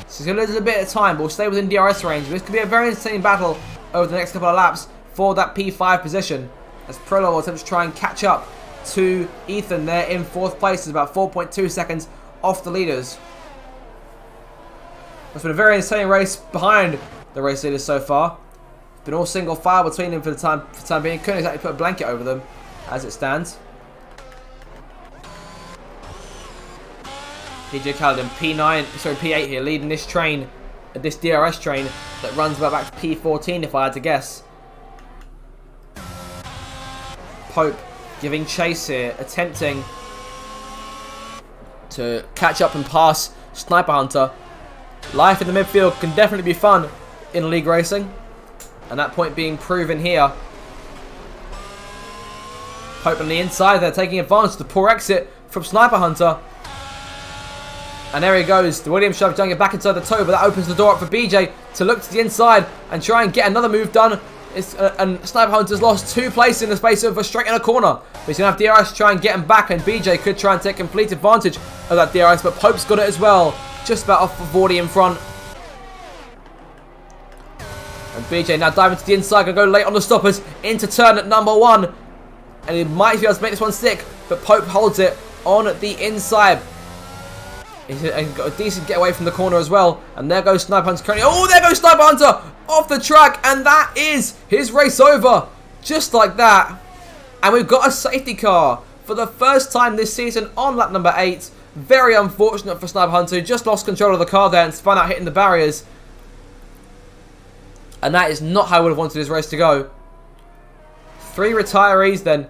So he's going to lose a bit of time, but we'll stay within DRS range. This could be a very entertaining battle over the next couple of laps for that P5 position, as Prolol will attempt to try and catch up to Ethan there in 4th place. It's about 4.2 seconds off the leaders. It's been a very entertaining race behind the race leaders so far. It's been all single file between them for the time being. Couldn't exactly put a blanket over them as it stands. PJ Khaled in P8 here, leading this train, this DRS train that runs about back to P14 if I had to guess. Pope giving chase here, attempting to catch up and pass Sniper Hunter. Life in the midfield can definitely be fun in league racing, and that point being proven here. Pope on the inside there, taking advantage of the poor exit from Sniper Hunter. And there he goes. The Williams shove trying to get back inside the toe, but that opens the door up for BJ to look to the inside and try and get another move done. And Sniper Hunter's lost 2 places in the space of a straight in a corner. But he's going to have DRS try and get him back, and BJ could try and take complete advantage of that DRS, but Pope's got it as well. Just about off of Vordy in front. And BJ now diving to the inside, going to go late on the stoppers into turn at number 1. And he might be able to make this one stick, but Pope holds it on the inside. He's got a decent getaway from the corner as well. And there goes Sniper Hunter currently. Oh, there goes Sniper Hunter off the track. And that is his race over. Just like that. And we've got a safety car for the first time this season on lap number 8. Very unfortunate for Sniper Hunter, who just lost control of the car there and spun out hitting the barriers. And that is not how I would have wanted his race to go. 3 retirees then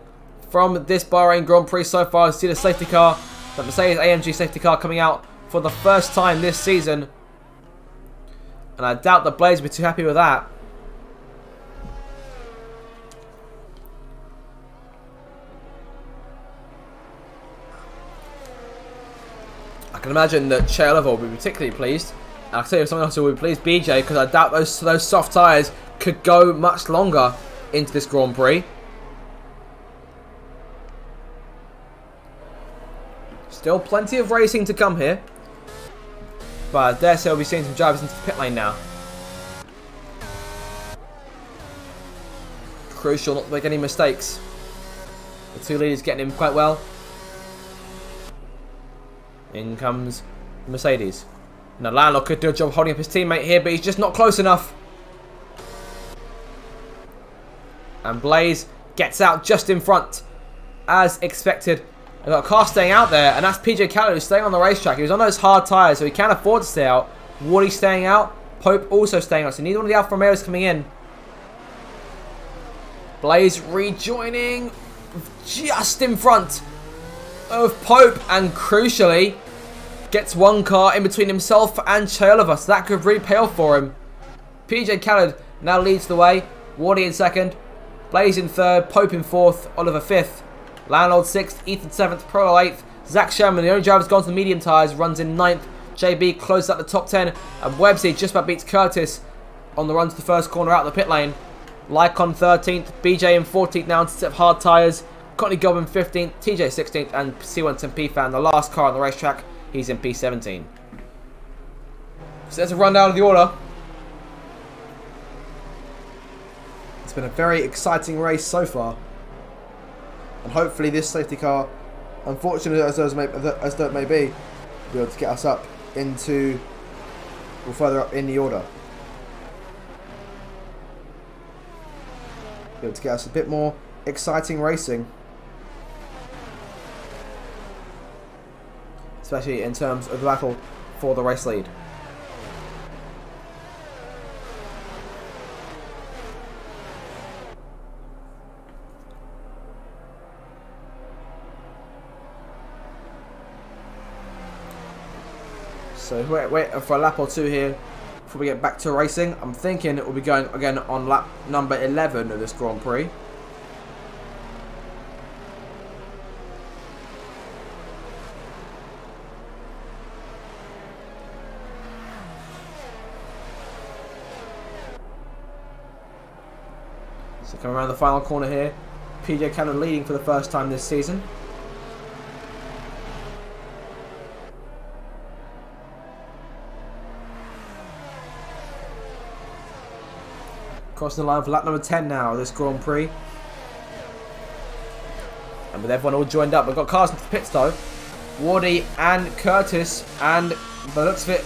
from this Bahrain Grand Prix so far. See the safety car, the Mercedes AMG safety car coming out for the first time this season. And I doubt the Blaze will be too happy with that. I can imagine that Che Oliver will be particularly pleased. And I'll tell you someone else who will be pleased, BJ, because I doubt those soft tyres could go much longer into this Grand Prix. Still plenty of racing to come here. But I dare say we'll be seeing some drivers into the pit lane now. Crucial not to make any mistakes. The 2 leaders getting in quite well. In comes Mercedes. Now Landau could do a job holding up his teammate here, but he's just not close enough. And Blaze gets out just in front, as expected. I've got a car staying out there, and that's PJ Khaled who's staying on the racetrack. He was on those hard tyres, so he can't afford to stay out. Woody staying out, Pope also staying out, so neither one of the Alfa Romeos coming in. Blaze rejoining just in front of Pope, and crucially gets 1 car in between himself and Che Oliver, so that could really pay off for him. PJ Khaled now leads the way. Wardy in 2nd, Blaze in 3rd, Pope in 4th, Oliver 5th, Landlord 6th, Ethan 7th, Prolo 8th, Zach Sherman, the only driver who's gone to the medium tyres, runs in 9th. JB closes out the top 10, and Websy just about beats Curtis on the run to the first corner out of the pit lane. Lycon 13th, BJ in 14th now instead of hard tyres, Courtney Goblin 15th, TJ 16th, and C110 P-Fan, the last car on the racetrack, he's in P17. So there's a rundown of the order. It's been a very exciting race so far. And hopefully this safety car, unfortunate as though it may be, will be able to get us up into, or further up in the order. Be able to get us a bit more exciting racing. Especially in terms of the battle for the race lead. So wait for a lap or 2 here before we get back to racing. I'm thinking it will be going again on lap number 11 of this Grand Prix. So coming around the final corner here, PJ Cannon leading for the first time this season. Crossing the line for lap number 10 now, this Grand Prix. And with everyone all joined up, we've got cars into the pits though. Wardy and Curtis, and by the looks of it,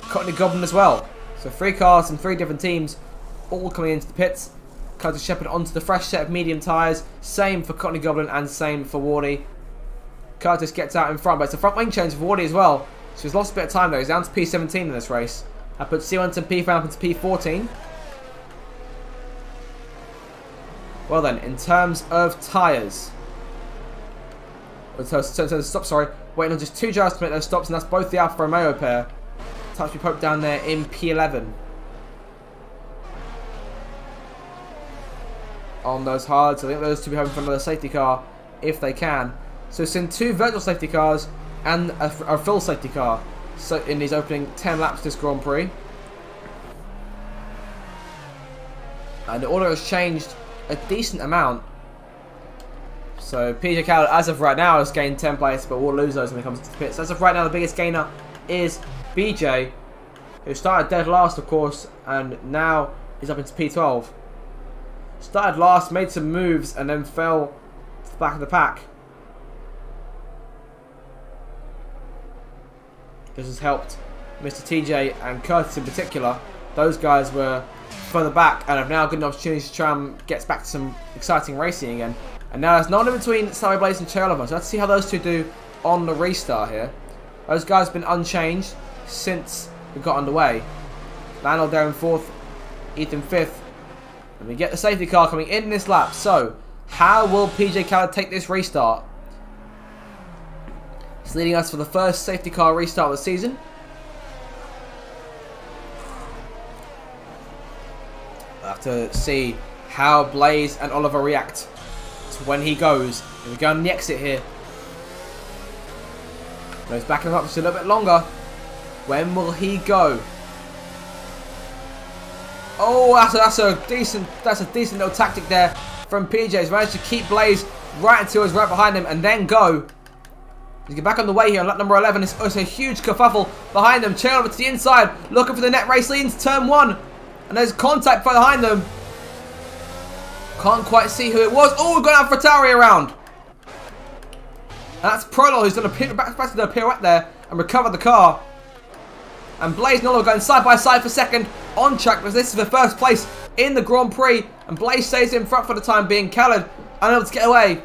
Courtney Goblin as well. So 3 cars from 3 different teams, all coming into the pits. Curtis Shepherd onto the fresh set of medium tyres. Same for Courtney Goblin and same for Wardy. Curtis gets out in front, but it's a front wing change for Wardy as well. So he's lost a bit of time though. He's down to P17 in this race. That puts C1 and P5 up into P14. Well then, in terms of tyres. Stop, sorry. Waiting on just 2 drivers to make those stops, and that's both the Alfa Romeo pair. Touch me Pope down there in P11. On those hards, I think those two will be hoping for another safety car if they can. So it's in 2 virtual safety cars and a full safety car. So in these opening 10 laps this Grand Prix. And the order has changed a decent amount. So PJ Khaled, as of right now, has gained 10 places, but will lose those when it comes to the pits. As of right now, the biggest gainer is BJ, who started dead last, of course, and now is up into P12. Started last, made some moves, and then fell to the back of the pack. This has helped Mr. TJ and Curtis in particular. Those guys were further back and have now got an opportunity to try and get back to some exciting racing again. And now there's no one in between Sally Blaze and Che Oliver. So let's see how those two do on the restart here. Those guys have been unchanged since we got underway. Lionel there in 4th, Ethan 5th. And we get the safety car coming in this lap. So, how will PJ Khaled take this restart? It's leading us for the first safety car restart of the season. We'll have to see how Blaze and Oliver react to when he goes. Here we go on the exit here. He's backing him up just a little bit longer. When will he go? Oh, that's a decent little tactic there from PJ. He's managed to keep Blaze right until he's right behind him and then go. He's get back on the way here on lap number 11. It's a huge kerfuffle behind them. Chair over to the inside, looking for the net race lead into turn 1. And there's contact behind them. Can't quite see who it was. Oh, we've got AlphaTauri around. And that's Prolo who's done a pirouette there and recovered the car. And Blaze and Oliver going side by side for second on track, because this is the first place in the Grand Prix. And Blaze stays in front for the time being. Khaled unable to get away.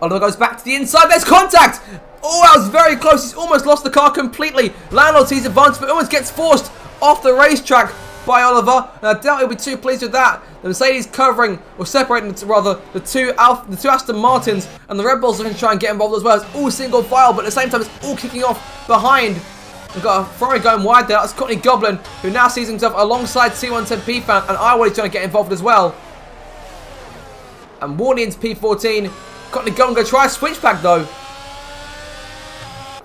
Oliver goes back to the inside. There's contact. Oh, that was very close. He's almost lost the car completely. Landlord sees advantage, but almost gets forced off the racetrack by Oliver. And I doubt he'll be too pleased with that. The Mercedes covering, or separating, rather, the two Aston Martins, and the Red Bulls are going to try and get involved as well. It's all single file, but at the same time, it's all kicking off behind. We've got a Ferrari going wide there. That's Courtney Goblin, who now sees himself alongside C110P fan, and Iwally's trying to get involved as well. And Wardy into P14. Courtney Goblin going to try a switchback though.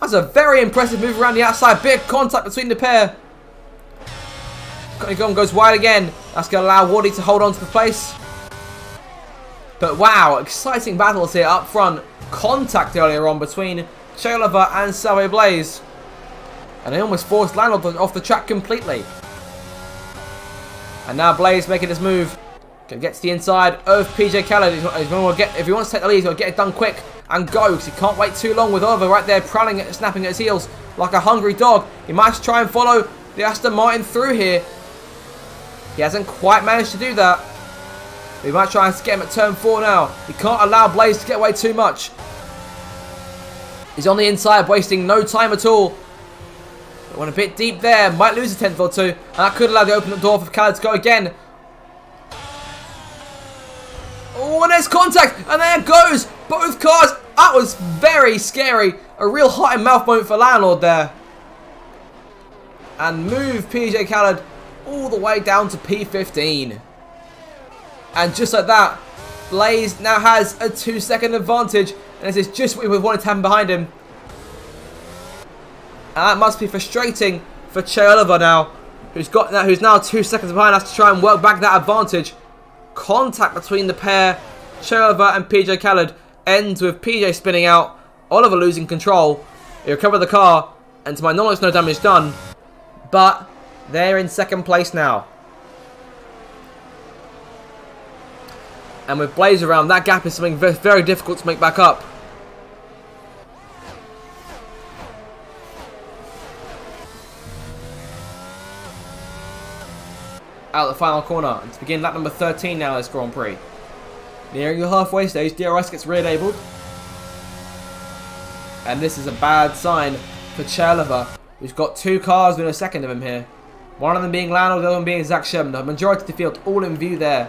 That's a very impressive move around the outside. Big contact between the pair. Courtney Goblin goes wide again. That's going to allow Wardy to hold on to the place. But wow, exciting battles here up front. Contact earlier on between Che Oliver and Salve Blaze. And they almost forced Landlord off the track completely. And now Blaze making his move. Gonna get to the inside of PJ Khaled. If he wants to take the lead, he's got to get it done quick and go, because he can't wait too long with Oliver right there prowling, snapping at his heels like a hungry dog. He might try and follow the Aston Martin through here. He hasn't quite managed to do that. We might try and get him at turn 4 now. He can't allow Blaze to get away too much. He's on the inside, wasting no time at all. But went a bit deep there. Might lose a tenth or two. And that could allow the open door for Khaled to go again. Oh, and there's contact. And there it goes. Both cars. That was very scary. A real heart and mouth moment for Landlord there. And move PJ Khaled all the way down to P15. And just like that, Blaze now has a 2-second advantage. And this is just what we wanted to have behind him. And that must be frustrating for Che Oliver now, who's now 2 seconds behind us to try and work back that advantage. Contact between the pair, Che Oliver and PJ Khaled, ends with PJ spinning out, Oliver losing control. He recovered the car, And to my knowledge, no damage done. But they're in second place now. And with Blaze around, that gap is something very, very difficult to make back up. Out the final corner. And to begin lap number 13 now this Grand Prix. Nearing the halfway stage, DRS gets re-enabled. And this is a bad sign for Chairlover, who's got 2 cars within a second of him here. One of them being Lando, the other one being Zach Sherman. The majority of the field all in view there.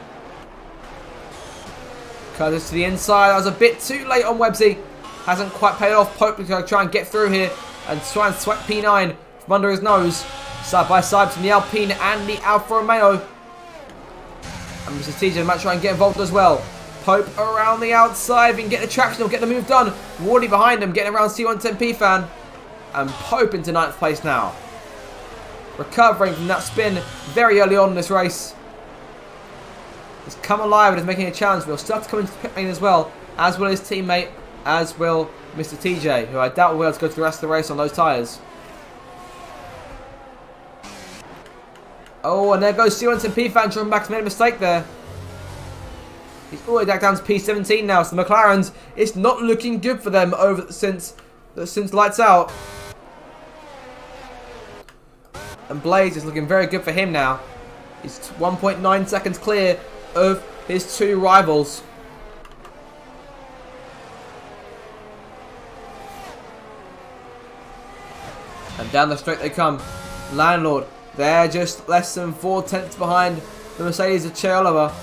Curtis to the inside. That was a bit too late on Websy. Hasn't quite paid off. Pope is going to try and get through here and try and sweat P9 from under his nose. Side by side between the Alpine and the Alfa Romeo. And Mr. TJ might try and get involved as well. Pope around the outside. If he can get the traction, he'll get the move done. Wardy behind him, getting around C110P fan. And Pope into 9th place now. Recovering from that spin very early on in this race. He's come alive and is making a challenge. He'll start to come into the pit lane as well. As will his teammate. As will Mr. TJ, who I doubt will be able to go through the rest of the race on those tyres. Oh, and there goes C110P fan. John Max made a mistake there. He's all the way back down to P17 now. So the McLarens, it's not looking good for them since lights out. And Blaze is looking very good for him now. He's 1.9 seconds clear of his 2 rivals. And down the straight they come. Landlord, they're just less than 4 tenths behind the Mercedes of Chairlover.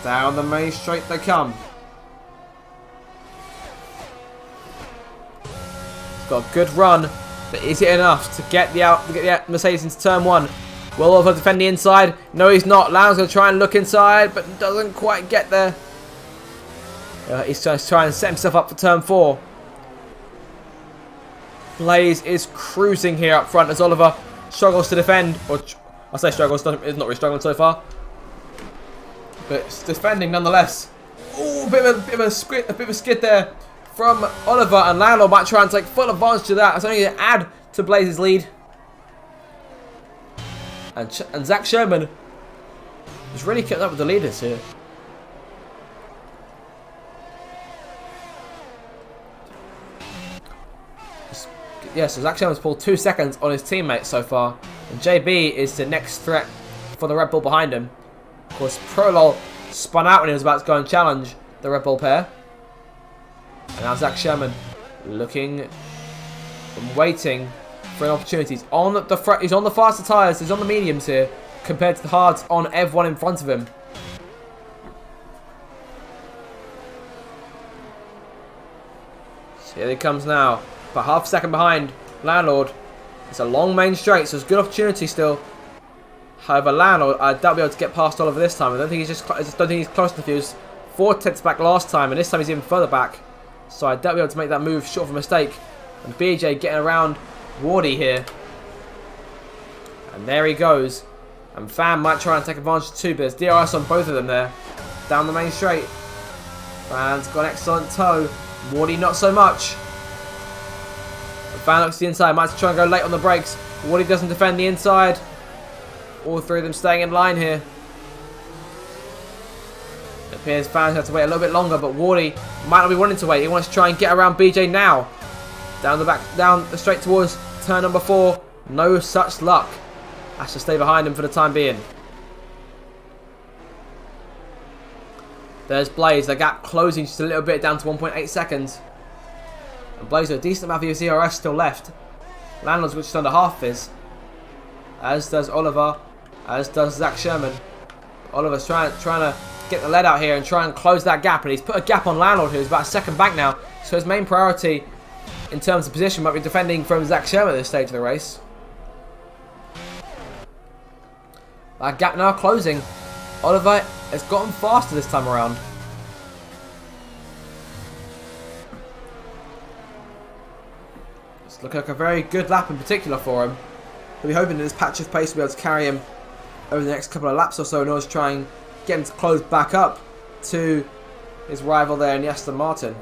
Down the main straight they come. He's got a good run, but is it enough to get the Mercedes into turn 1? Will Oliver defend the inside? No, he's not. Land's going to try and look inside, but doesn't quite get there. He's trying to set himself up for turn 4. Blaze is cruising here up front as Oliver struggles to defend. Or I say struggles, is not really struggling so far. But it's defending nonetheless. Oh, a bit of a skid there from Oliver, and Landlord might try and take full advantage of that. It's only to add to Blaze's lead. And Zach Sherman has really kept up with the leaders here. Yeah, so Zach Sherman's pulled 2 seconds on his teammate so far. And JB is the next threat for the Red Bull behind him. Of course, Prolol spun out when he was about to go and challenge the Red Bull pair. And now Zach Sherman looking and waiting for an opportunity. He's on the faster tyres. He's on the mediums here compared to the hards on everyone in front of him. So here he comes now. But half a second behind Landlord. It's a long main straight, so it's a good opportunity still. However, Landlord, I doubt he'll be able to get past Oliver this time. I don't think he's close enough. He was 4 tenths back last time, and this time he's even further back. So I doubt he'll be able to make that move short of a mistake. And BJ getting around Wardy here. And there he goes. And Fan might try and take advantage too, but there's DRS on both of them there. Down the main straight. Fan's got an excellent toe. Wardy not so much. Fan looks to the inside, might try and go late on the brakes. Wardy doesn't defend the inside. All 3 of them staying in line here. It appears Fans have to wait a little bit longer, but Wardy might not be wanting to wait. He wants to try and get around BJ now. Down the straight towards turn number 4. No such luck. Has to stay behind him for the time being. There's Blaze. The gap closing just a little bit down to 1.8 seconds. And Blaze with a decent amount of his ERS still left. Landlord's just under half of his. As does Oliver. As does Zach Sherman. Oliver's trying to get the lead out here and try and close that gap. And he's put a gap on Landlord, who's about a second back now. So his main priority in terms of position might be defending from Zach Sherman at this stage of the race. That gap now closing. Oliver has gotten faster this time around. It's looking like a very good lap in particular for him. We'll be hoping that this patch of pace will be able to carry him over the next couple of laps or so in order to try and get him to close back up to his rival there in Aston Martin.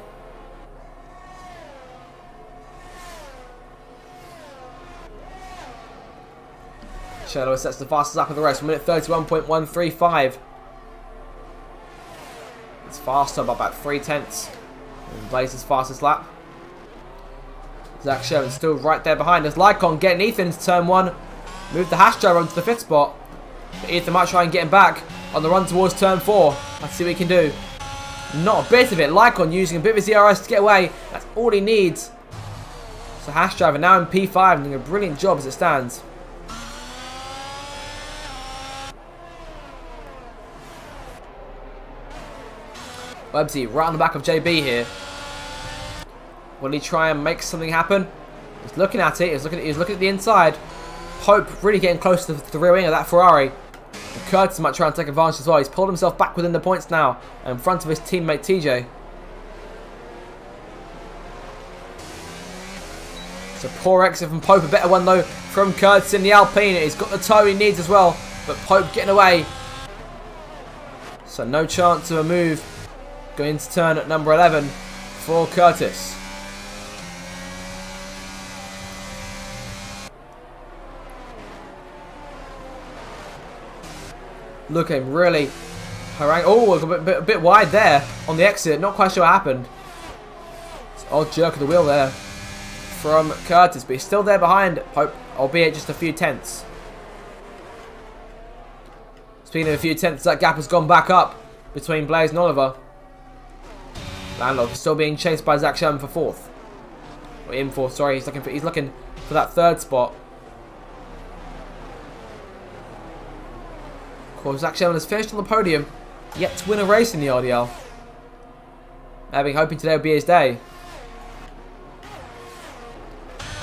Chelo sets the fastest lap of the race. 1:31.135. It's faster by about 3/10. Blaze's fastest lap. Zach Sherman still right there behind us. Lycon getting Ethan into turn 1. Move the hash driver onto the 5th spot. But Ethan might try and get him back on the run towards turn 4. Let's see what he can do. Not a bit of it. Lycon using a bit of his ERS to get away. That's all he needs. So hash driver now in P5 doing a brilliant job as it stands. Websy right on the back of JB here. Will he try and make something happen? He's looking at it. He's looking at the inside. Pope really getting close to the rear wing of that Ferrari. And Curtis might try and take advantage as well. He's pulled himself back within the points now, and in front of his teammate TJ. It's a poor exit from Pope. A better one though from Curtis in the Alpine. He's got the toe he needs as well, but Pope getting away. So no chance of a move going into turn at number 11 for Curtis. Look at him really harangue. Oh, a bit wide there on the exit. Not quite sure what happened. It's an odd jerk of the wheel there from Curtis, but he's still there behind Pope, albeit just a few tenths. Speaking of a few tenths, that gap has gone back up between Blaze and Oliver. Landlock is still being chased by Zach Sherman for 4th. Or in 4th, sorry. He's looking for that 3rd spot. Of course, Zach Sherman has finished on the podium, yet to win a race in the RDL. They've been hoping today would be his day.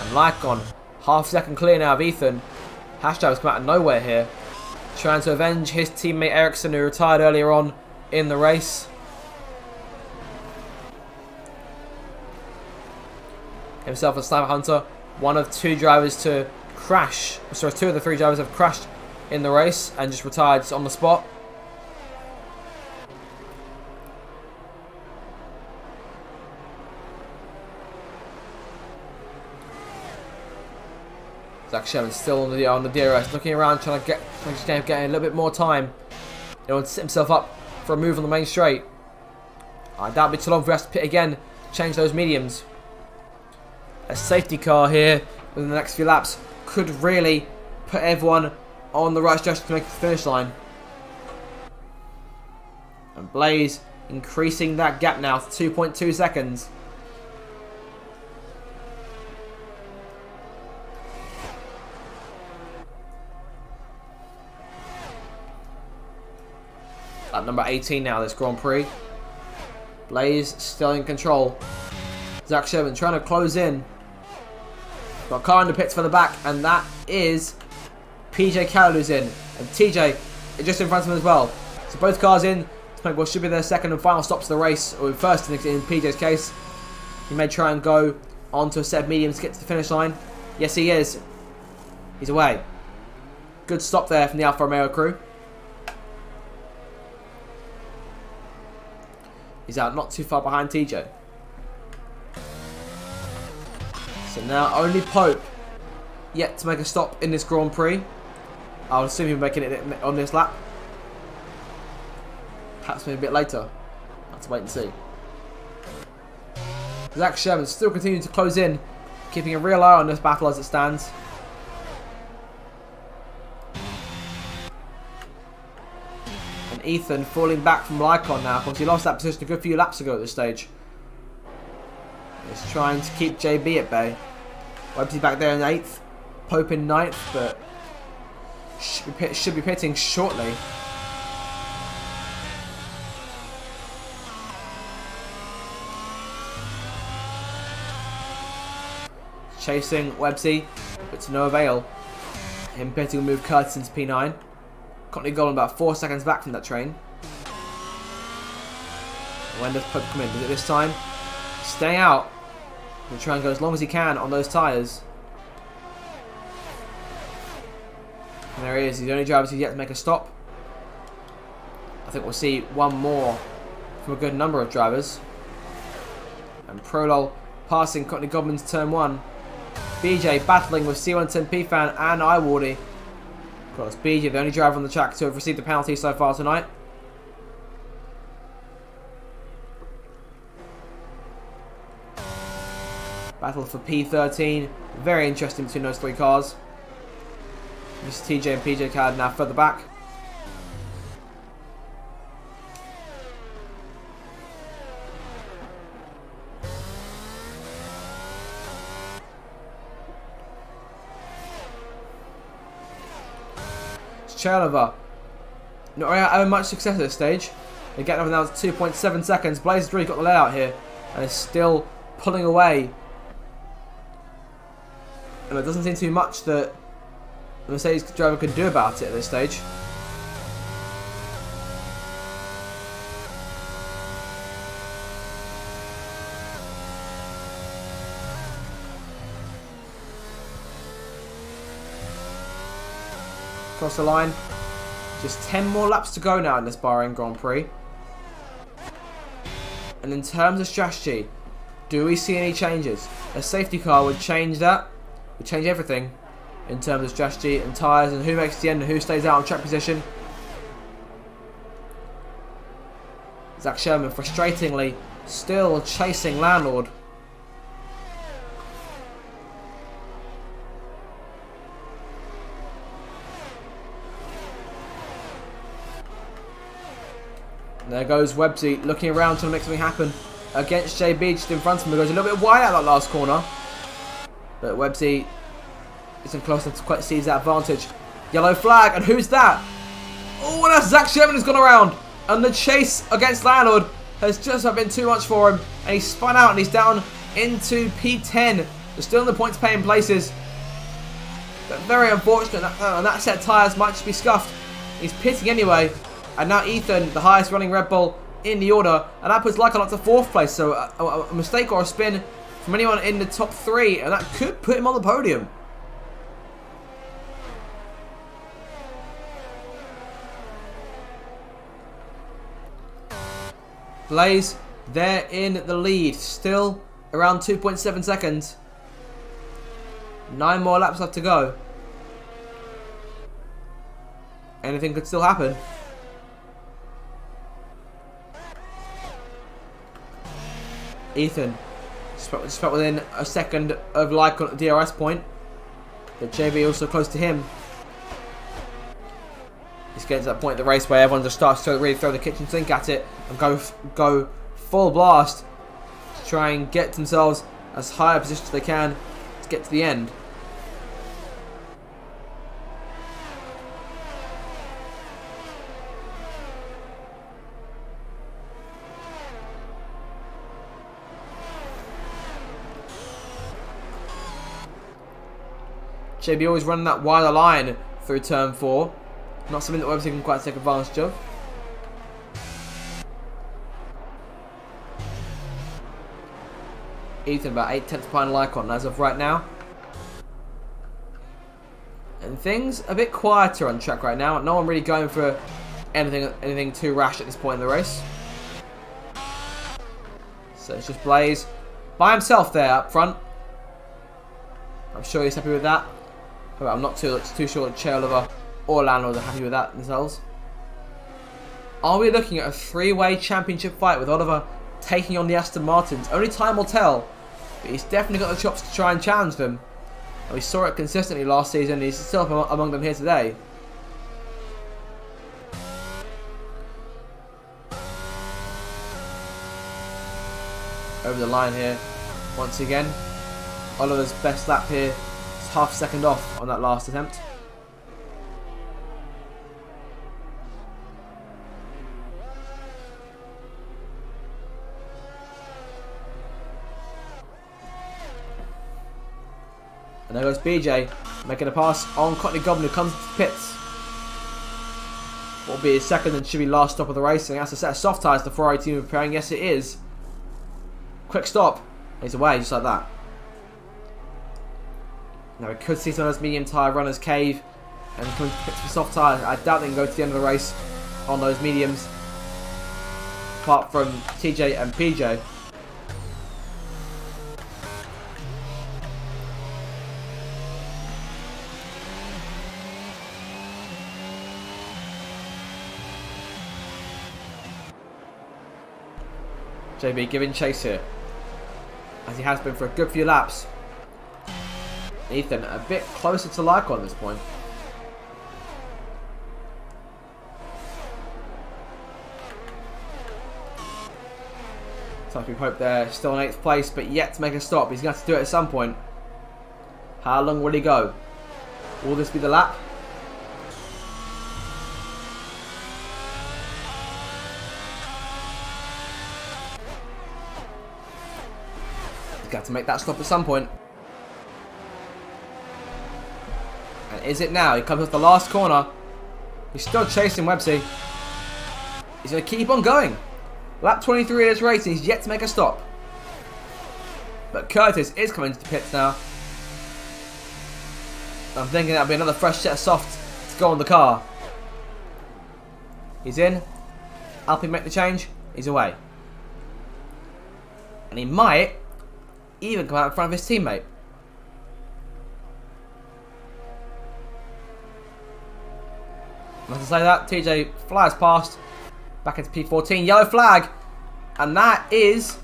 And Lycon, half-second clear now of Ethan. Hashtag has come out of nowhere here, trying to avenge his teammate Ericsson, who retired earlier on in the race. Himself a Sniper Hunter, one of 2 drivers to crash. Sorry, 2 of the 3 drivers have crashed in the race and just retired on the spot. Zach Sherman's still on the DRS, looking around, trying to get a little bit more time. He wants to set himself up for a move on the main straight. I doubt it'll be too long for us to pit again to change those mediums. A safety car here within the next few laps could really put everyone on the right stretch to make the finish line. And Blaze increasing that gap now to 2.2 seconds. At number 18 now, this Grand Prix. Blaze still in control. Zach Sherman trying to close in. Got a car in the pits for the back, and that is PJ Carroll who's in. And TJ is just in front of him as well. So both cars in to make what should be their second and final stops of the race, or first in PJ's case. He may try and go onto a set of mediums to get to the finish line. Yes, he is. He's away. Good stop there from the Alfa Romeo crew. He's out not too far behind TJ. So now only Pope yet to make a stop in this Grand Prix. I'll assume he'll be making it on this lap. Perhaps maybe a bit later. Let's wait and see. Zach Sherman still continuing to close in, keeping a real eye on this battle as it stands. And Ethan falling back from Lycon now, because he lost that position a good few laps ago at this stage. He's trying to keep JB at bay. Webbsy back there in 8th. Pope in 9th, but should be pitting shortly. Chasing Webbsy, but to no avail. Him pitting will move Curtis into P9. Courtney Golden about 4 seconds back from that train. When does Pope come in? Is it this time? Stay out. He'll try and go as long as he can on those tyres. And there he is. He's the only driver who's yet to make a stop. I think we'll see one more from a good number of drivers. And Prolol passing Courtney Godman's turn 1. BJ battling with C110P fan and Iwardy. Of course, BJ, the only driver on the track to have received the penalty so far tonight. Battle for P13. Very interesting between those three cars. Mr. TJ and PJ car now further back. Chalova not really having much success at this stage. They're getting over now to 2.7 seconds. Blaze has really got the layout here and is still pulling away. And there doesn't seem to be much that the Mercedes driver could do about it at this stage. Across the line. Just 10 more laps to go now in this Bahrain Grand Prix. And in terms of strategy, do we see any changes? A safety car would change that. Would change everything in terms of strategy and tyres and who makes the end and who stays out on track position. Zach Sherman frustratingly still chasing Landlord. There goes Websy looking around trying to make something happen against JB just in front of him. He goes a little bit wide out that last corner. But Websy isn't close enough to quite seize that advantage. Yellow flag, and who's that? Oh, and that's Zach Sherman who's gone around. And the chase against Landlord has just been too much for him. And he's spun out and he's down into P10. They're still in the points paying places. But very unfortunate, and that set of tyres might just be scuffed. He's pitting anyway. And now Ethan, the highest running Red Bull in the order. And that puts Lycon up to 4th place. So a mistake or a spin from anyone in the top 3. And that could put him on the podium. Blaze, they're in the lead. Still around 2.7 seconds. 9 more laps left to go. Anything could still happen. Ethan, just within a second of Lycon at the DRS point. But JB also close to him. He's getting to that point of the race where everyone just starts to really throw the kitchen sink at it and go full blast to try and get themselves as high a position as they can to get to the end. JB always running that wider line through turn 4. Not something that Webster can quite take advantage of. Ethan about 8/10 behind Lycon as of right now. And things a bit quieter on track right now. No one really going for anything too rash at this point in the race. So it's just Blaze by himself there up front. I'm sure he's happy with that. But I'm not too sure that Chairlover or Landlord are happy with that themselves. Are we looking at a 3-way championship fight with Oliver taking on the Aston Martins? Only time will tell. But he's definitely got the chops to try and challenge them. And we saw it consistently last season. He's still up among them here today. Over the line here. Once again. Oliver's best lap here. It's half a second off on that last attempt. And there goes BJ making a pass on Courtney Goblin, who comes to the pits. What will be his second and should be last stop of the race. And he has to set a soft tyres to the Ferrari team preparing. Yes, it is. Quick stop. He's away just like that. Now we could see some of those medium tyre runners cave and come to pits for soft tyres. I doubt they can go to the end of the race on those mediums. Apart from TJ and PJ. JB giving chase here, as he has been for a good few laps. Ethan a bit closer to Lycon at this point. Touch me Pope there, still in 8th place, but yet to make a stop. He's going to have to do it at some point. How long will he go? Will this be the lap? He's got to make that stop at some point. And is it now? He comes off the last corner. He's still chasing Websy. He's going to keep on going. Lap 23 of this race, and he's yet to make a stop. But Curtis is coming to the pits now. I'm thinking that'll be another fresh set of softs to go on the car. He's in. Alpine make the change. He's away. And he might even come out in front of his teammate. Not to say that, TJ flies past. Back into P14, yellow flag. And that is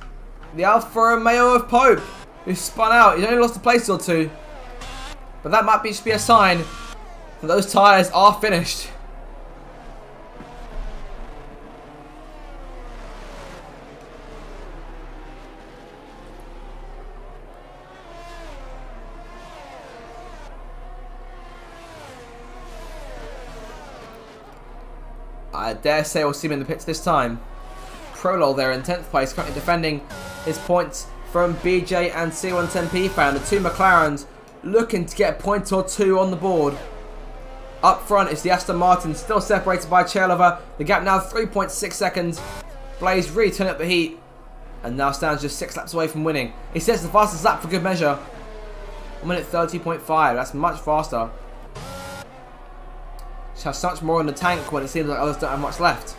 the Alfa Romeo of Pope, who spun out. He's only lost a place or two. But that might just be a sign that those tyres are finished. I dare say we'll see him in the pits this time. Prolol there in 10th place, currently defending his points from BJ and C110P fan. The two McLarens looking to get a point or two on the board. Up front is the Aston Martin, still separated by Chalova. The gap now 3.6 seconds. Blaze really turning up the heat and now stands just 6 laps away from winning. He sets the fastest lap for good measure. 1:30.5, that's much faster. Just has so much more in the tank when it seems like others don't have much left.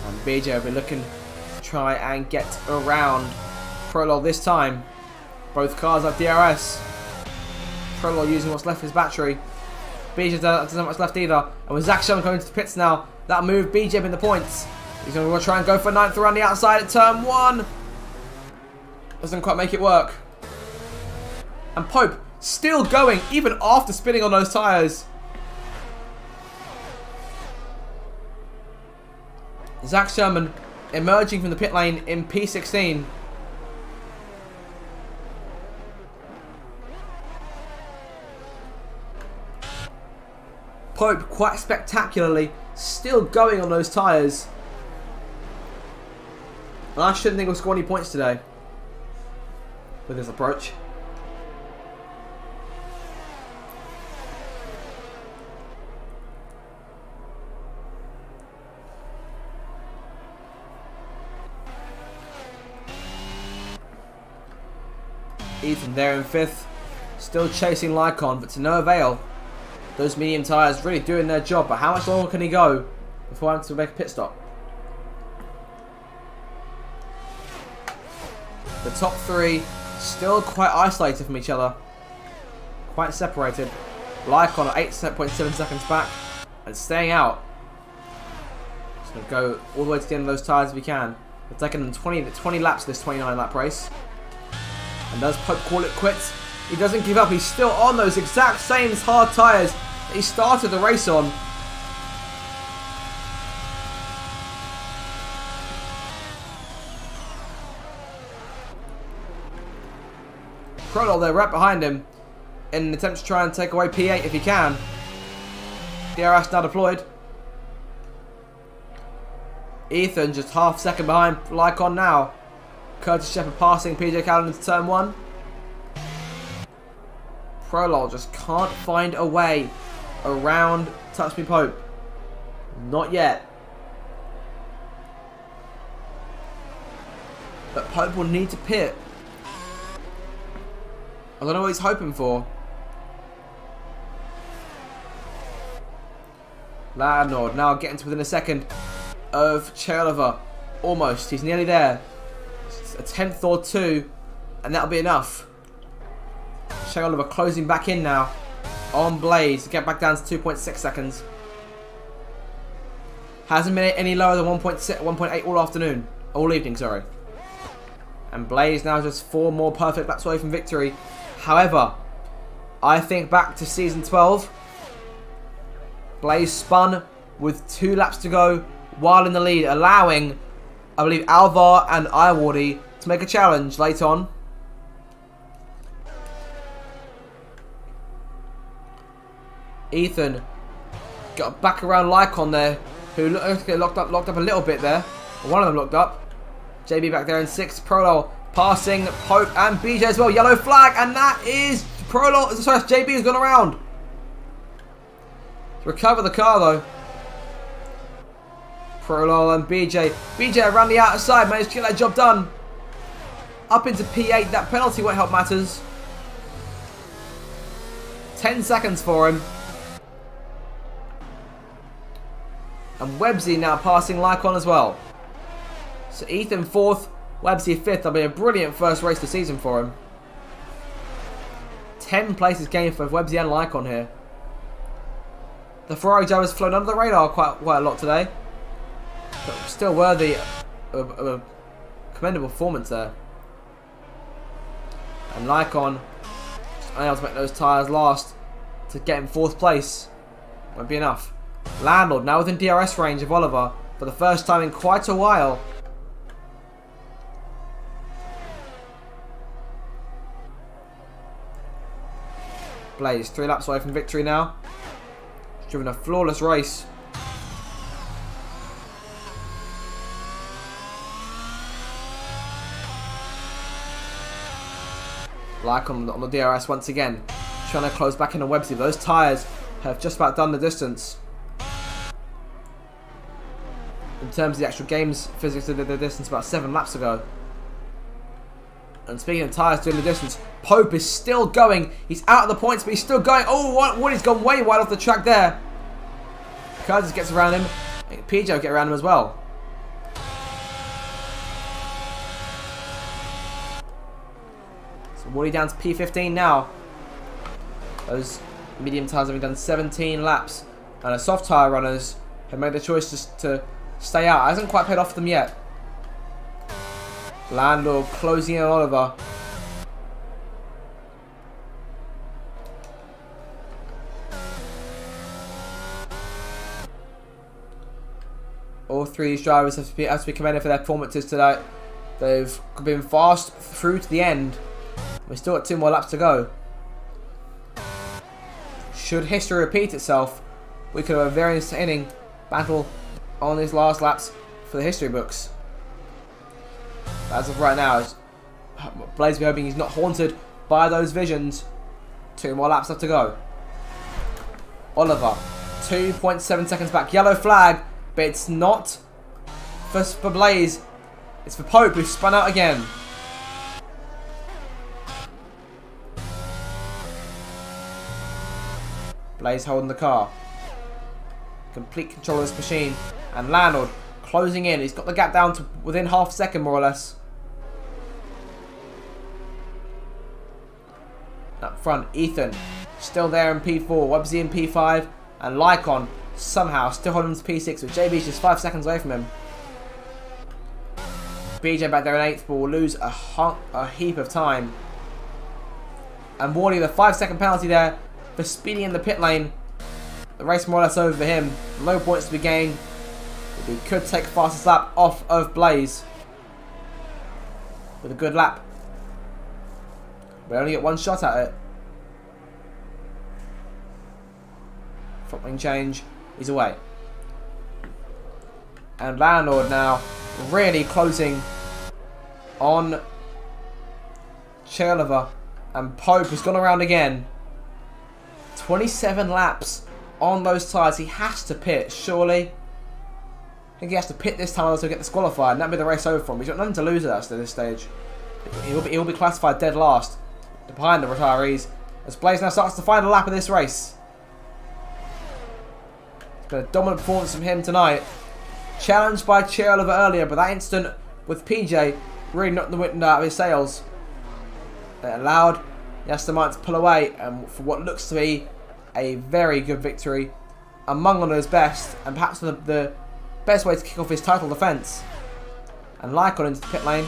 And BJ will be looking to try and get around Prolol this time. Both cars have DRS. Prolol using what's left of his battery. BJ doesn't have much left either. And with Zach Sherman coming to the pits now, that'll move BJ in the points. He's going to try and go for 9th around the outside at turn 1. Doesn't quite make it work. And Pope still going even after spinning on those tyres. Zach Sherman emerging from the pit lane in P16. Pope quite spectacularly still going on those tyres. And I shouldn't think he'll score any points today with this approach. Ethan there in 5th, still chasing Lycon, but to no avail. Those medium tyres really doing their job, but how much longer can he go before having to make a pit stop? The top 3 still quite isolated from each other, quite separated. Lycon at 8.7 seconds back and staying out. Just going to go all the way to the end of those tyres if he can. They're taking them 20 laps this 29 lap race. And does Pope call it quits? He doesn't give up. He's still on those exact same hard tyres that he started the race on. Prolol there right behind him in an attempt to try and take away P8 if he can. DRS now deployed. Ethan just half second behind Lycon now. Curtis Shepard passing PJ Callan into turn 1. Prolol just can't find a way around Touch Me Pope. Not yet. But Pope will need to pit. I don't know what he's hoping for. Landlord now getting to within a second of Chalova. Almost. He's nearly there. A 10th or 2, and that'll be enough. Chalova closing back in now on Blaze to get back down to 2.6 seconds. Hasn't been any lower than 1.8 all afternoon. All evening, sorry. And Blaze now just 4 more perfect laps away from victory. However, I think back to season 12. Blaze spun with 2 laps to go while in the lead, allowing, I believe, Alvar and Iwardy to make a challenge late on. Ethan got back around Lycon there, who looked up a little bit there. One of them looked up. JB back there in 6th. Prolo passing Pope and BJ as well. Yellow flag, and that is Prolo. Sorry, JB has gone around. To recover the car though. Prolo and BJ. BJ around the outside, managed to get that job done. Up into P8. That penalty won't help matters. 10 seconds for him. And Websy now passing Lycon as well. So Ethan 4th, Websy 5th. That'll be a brilliant first race of the season for him. 10 places gained for Websy and Lycon here. The Ferrari driver's flown under the radar quite a lot today. But still worthy of a commendable performance there. And Lycon just unable to make those tyres last to get in 4th place. Won't be enough. Landlord now within DRS range of Oliver for the first time in quite a while. Blaze 3 laps away from victory now. He's driven a flawless race. Lycon on the DRS once again, trying to close back in on Websy. Those tyres have just about done the distance. In terms of the actual game's physics, they did the distance about 7 laps ago. And speaking of tyres doing the distance, Pope is still going. He's out of the points, but he's still going. Oh, Woody's gone way wide off the track there. Curtis gets around him. PJ will get around him as well. So Woody down to P15 now. Those medium tyres having done 17 laps. And the soft tyre runners have made the choice just to stay out. It hasn't quite paid off for them yet. Landor closing in on Oliver. All 3 of these drivers have to be commended for their performances today. They've been fast through to the end. We've still got 2 more laps to go. Should history repeat itself, we could have a very entertaining battle on these last laps for the history books. As of right now, Blaze be hoping he's not haunted by those visions. 2 more laps left to go. Oliver, 2.7 seconds back. Yellow flag, but it's not for Blaze. It's for Pope, who spun out again. Blaze holding the car. Complete control of this machine. And Landlord closing in. He's got the gap down to within half a second, more or less. Up front, Ethan still there in P4, Websy in P5, and Lycon somehow still holding to P6 with JB just 5 seconds away from him. BJ back there in 8th, but will lose a heap of time. And Wardy, the 5-second penalty there for speeding in the pit lane. The race more or less over for him. Low points to be gained. But he could take fastest lap off of Blaze with a good lap. We only get 1 shot at it. Front wing change. He's away. And Landlord now really closing on Cherlova. And Pope has gone around again. 27 laps on those tyres. He has to pit, surely. I think he has to pit this time to get disqualified, and that'll be the race over for him. He's got nothing to lose at us at this stage. He'll be classified dead last behind the retirees as Blaze now starts the final lap of this race. It's been a dominant performance from him tonight. Challenged by Cherlova earlier, but that incident with PJ really knocked the wind out of his sails. It allowed Yastaman to pull away, and for what looks to be a very good victory among one of his best, and perhaps the best way to kick off his title defence. And Lycon into the pit lane.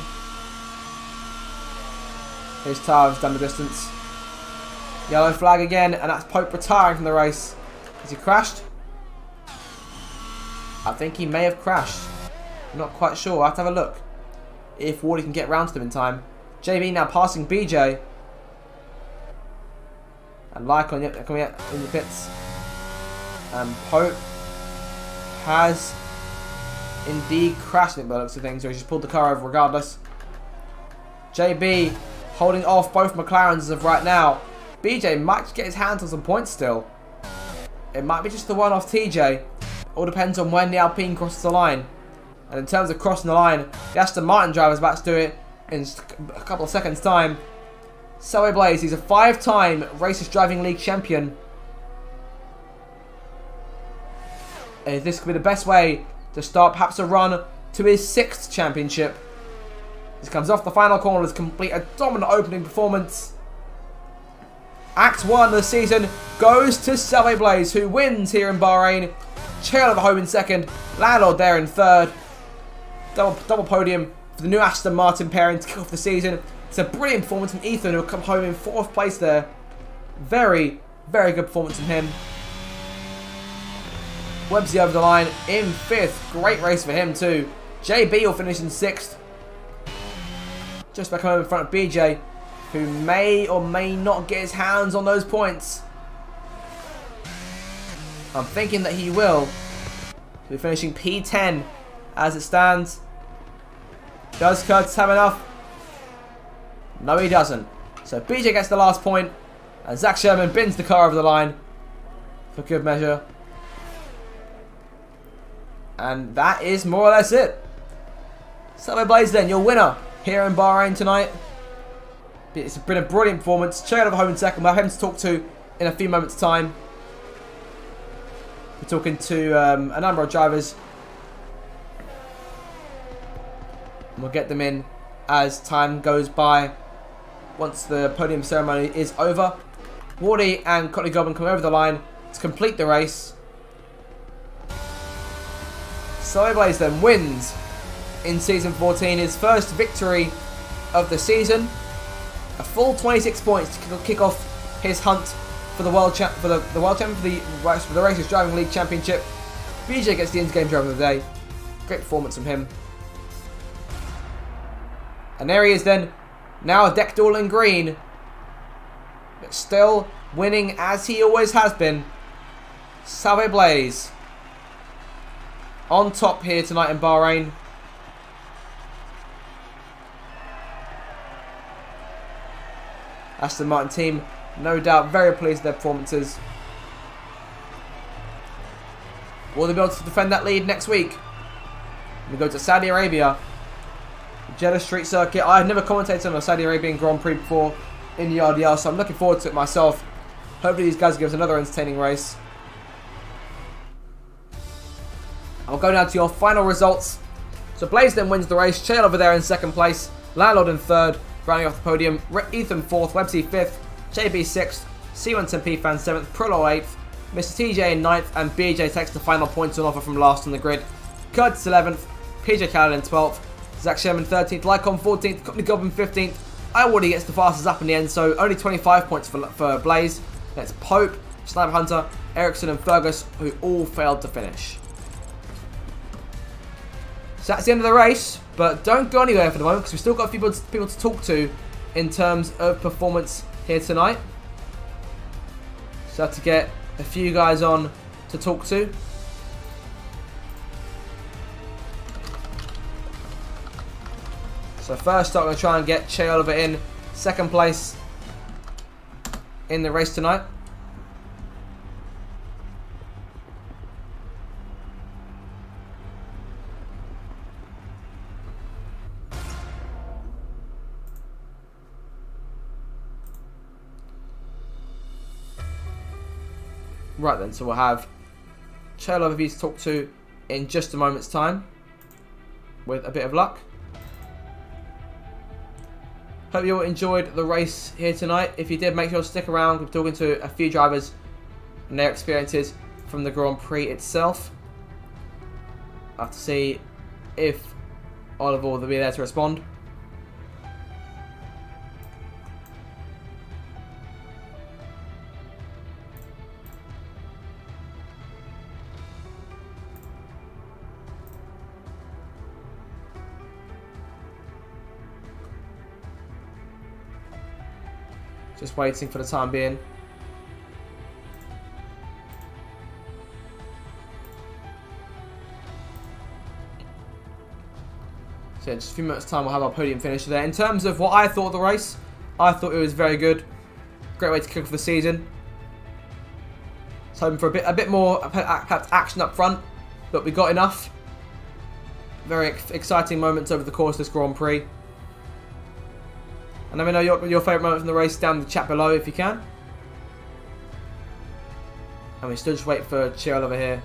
Here's Tarves done the distance. Yellow flag again, and that's Pope retiring from the race. Has he crashed? I think he may have crashed. I'm not quite sure. I'll have to have a look. If Wardy can get round to them in time. JB now passing BJ. And Lycon, yep, they're coming out in the pits. And Pope has indeed crashed it by the looks of things, or he's just pulled the car over regardless. JB holding off both McLarens as of right now. BJ might get his hands on some points still. It might be just the one off TJ. All depends on when the Alpine crosses the line. And in terms of crossing the line, the Aston Martin driver is about to do it in a couple of seconds' time. Selway Blaze, he's a 5-time Racers Driving League champion. And this could be the best way to start perhaps a run to his 6th championship. This comes off the final corner to complete a dominant opening performance. Act 1 of the season goes to Selway Blaze, who wins here in Bahrain. Chael over home in 2nd, Landlord there in 3rd. Double podium for the new Aston Martin pairing to kick off the season. It's a brilliant performance from Ethan, who will come home in 4th place there. Very, very good performance from him. Webbsy over the line in 5th. Great race for him too. JB will finish in 6th. Just back home in front of BJ, who may or may not get his hands on those points. I'm thinking that he will. He'll be finishing P10 as it stands. Does Curtis have enough? No, he doesn't. So BJ gets the last point, and Zach Sherman bins the car over the line for good measure. And that is more or less it. Selway Blaze then, your winner here in Bahrain tonight. It's been a brilliant performance. Chael over home in 2nd. We'll have him to talk to in a few moments' time. We're talking to a number of drivers. And we'll get them in as time goes by. Once the podium ceremony is over. Wardy and Cotley Goblin come over the line to complete the race. Selway Blaze then wins in Season 14, his first victory of the season. A full 26 points to kick off his hunt for the world for the Racers Driving League Championship. BJ gets the in-game driver of the day. Great performance from him. And there he is then, now decked all in green, but still winning as he always has been. Selway Blaze on top here tonight in Bahrain. Aston Martin team, no doubt, very pleased with their performances. Will they be able to defend that lead next week? We go to Saudi Arabia. Jeddah Street Circuit. I've never commentated on a Saudi Arabian Grand Prix before in the RDL, so I'm looking forward to it myself. Hopefully these guys give us another entertaining race. I'll go down to your final results. So Blaze then wins the race. Chael over there in 2nd place. Landlord in 3rd. Rounding off the podium. Ethan 4th. Webbsy 5th. JB 6th. C110P fan 7th. Prolo 8th. Mr. TJ in 9th. And BJ takes the final points on offer from last on the grid. Curtis 11th. PJ Callan 12th. Zach Sherman 13th. Lycon 14th. Courtney Goblin 15th. Iwardy gets the fastest up in the end, so only 25 points for Blaze. That's Pope, Sniper Hunter, Ericsson and Fergus, who all failed to finish. So that's the end of the race, but don't go anywhere for the moment because we've still got a few people to talk to in terms of performance here tonight. So I have to get a few guys on to talk to. So first up, I'm going to try and get Che Oliver in 2nd place in the race tonight. Right then, so we'll have Che Oliver to talk to in just a moment's time with a bit of luck. Hope you all enjoyed the race here tonight. If you did, make sure to stick around. We're talking to a few drivers and their experiences from the Grand Prix itself. I have to see if Oliver will be there to respond. Just waiting for the time being. So yeah, just a few minutes time we'll have our podium finish there. In terms of what I thought of the race, I thought it was very good. Great way to kick off the season. So hoping for a bit more perhaps action up front, but we got enough. Very exciting moments over the course of this Grand Prix. And let me know your favourite moment from the race down in the chat below if you can. And we still just wait for Cheryl over here.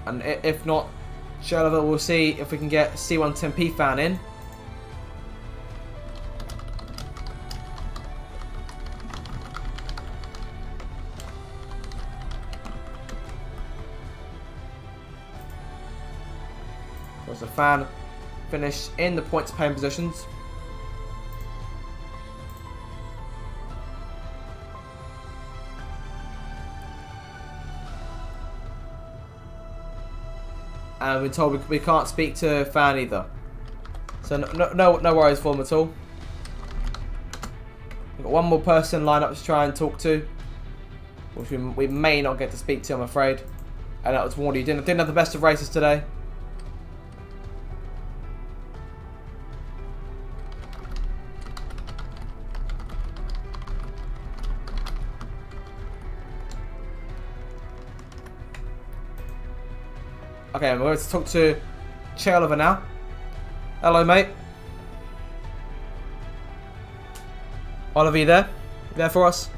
And if not, Cheryl, we'll see if we can get C110P fan in. Was a fan finish in the points paying positions. And we're told we can't speak to fan either. So no worries for them at all. We've got one more person lined up to try and talk to, which we may not get to speak to, I'm afraid. And that was Wardy. Didn't have the best of races today. Okay, we're going to talk to Che Oliver now. Hello, mate. Oliver, you there? You there for us?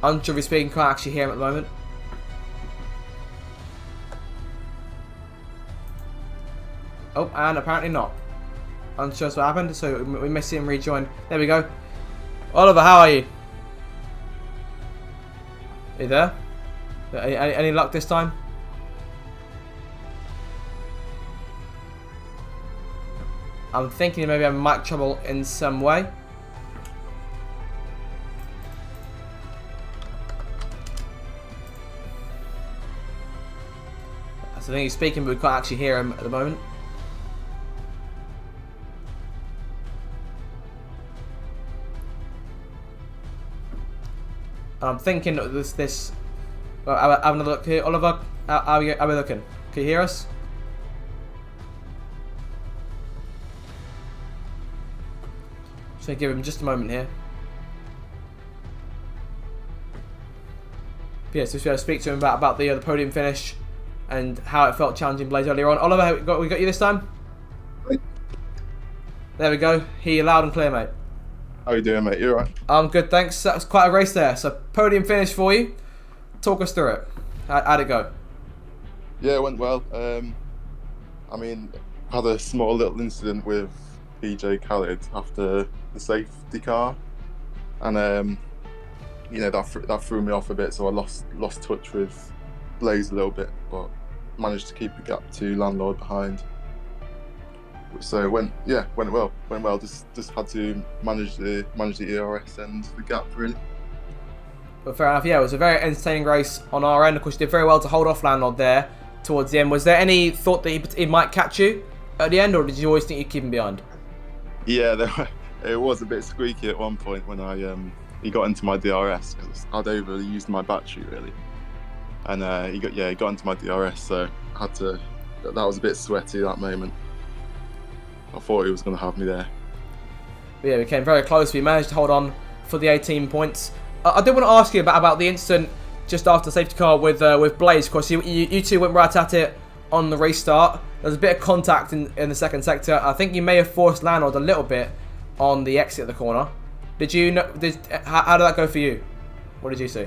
Unsure if he's speaking, can't actually hear him at the moment. Oh, and apparently not. Unsure what happened, so we may see him rejoin. There we go. Oliver, how are you? Are you there? Any luck this time? I'm thinking maybe I have mic trouble in some way. I think he's speaking, but we can't actually hear him at the moment. I'm thinking this. Well, having a look here, Oliver. How are we looking? Can you hear us? Just gonna give him just a moment here. Yeah, so we'll speak to him about the podium finish and how it felt challenging Blaze earlier on. Oliver, we got you this time. There we go. Hear you loud and clear, mate. How you doing, mate? You alright? I'm good, thanks. That was quite a race there. So, podium finish for you. Talk us through it. How'd it go? Yeah, it went well. I mean, had a small little incident with PJ Khaled after the safety car, and you know that threw me off a bit. So I lost touch with Blaze a little bit, but managed to keep the gap to Landlord behind. So it went well. Just had to manage the ERS and the gap really. But fair enough. Yeah, it was a very entertaining race on our end. Of course, you did very well to hold off Landlord there towards the end. Was there any thought that he might catch you at the end, or did you always think you'd keep him behind? Yeah, it was a bit squeaky at one point when he got into my DRS because I'd overused my battery really, and he got into my DRS, so I had to. That was a bit sweaty that moment. I thought he was going to have me there. But yeah, we came very close. We managed to hold on for the 18 points. I did want to ask you about the incident just after the safety car with Blaze. Of course, you two went right at it on the restart. There was a bit of contact in the second sector. I think you may have forced Landlord a little bit on the exit of the corner. Did you know? How did that go for you? What did you see?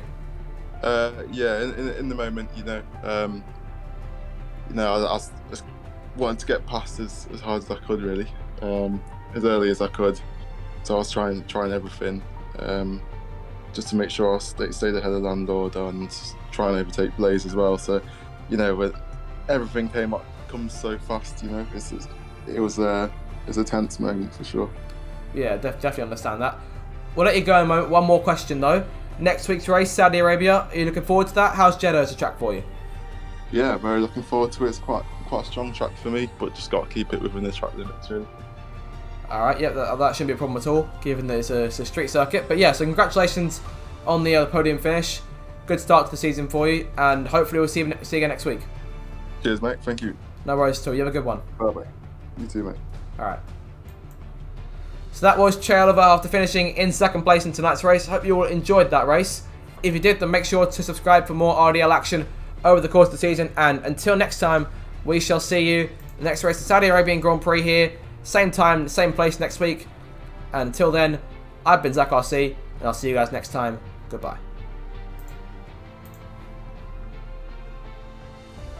Yeah, in the moment, I wanted to get past as hard as I could, really, as early as I could. So I was trying everything, just to make sure I stayed ahead of Landlord and try and overtake Blaze as well. So, you know, with everything comes so fast. You know, it was a tense moment for sure. Yeah, definitely understand that. We'll let you go in a moment. One more question though. Next week's race, Saudi Arabia. Are you looking forward to that? How's Jeddah as a track for you? Yeah, very looking forward to it. It's quite a strong track for me, but just got to keep it within the track limits, really. All right, yeah, that shouldn't be a problem at all, given that it's a street circuit. But yeah, so congratulations on the podium finish. Good start to the season for you, and hopefully we'll see you again next week. Cheers, mate. Thank you. No worries at all. You have a good one. Bye-bye. You too, mate. All right. So that was Che Oliver after finishing in second place in tonight's race. Hope you all enjoyed that race. If you did, then make sure to subscribe for more RDL action over the course of the season. And until next time, we shall see you the next race, the Saudi Arabian Grand Prix here. Same time, same place next week. And until then, I've been Zach RC, and I'll see you guys next time. Goodbye.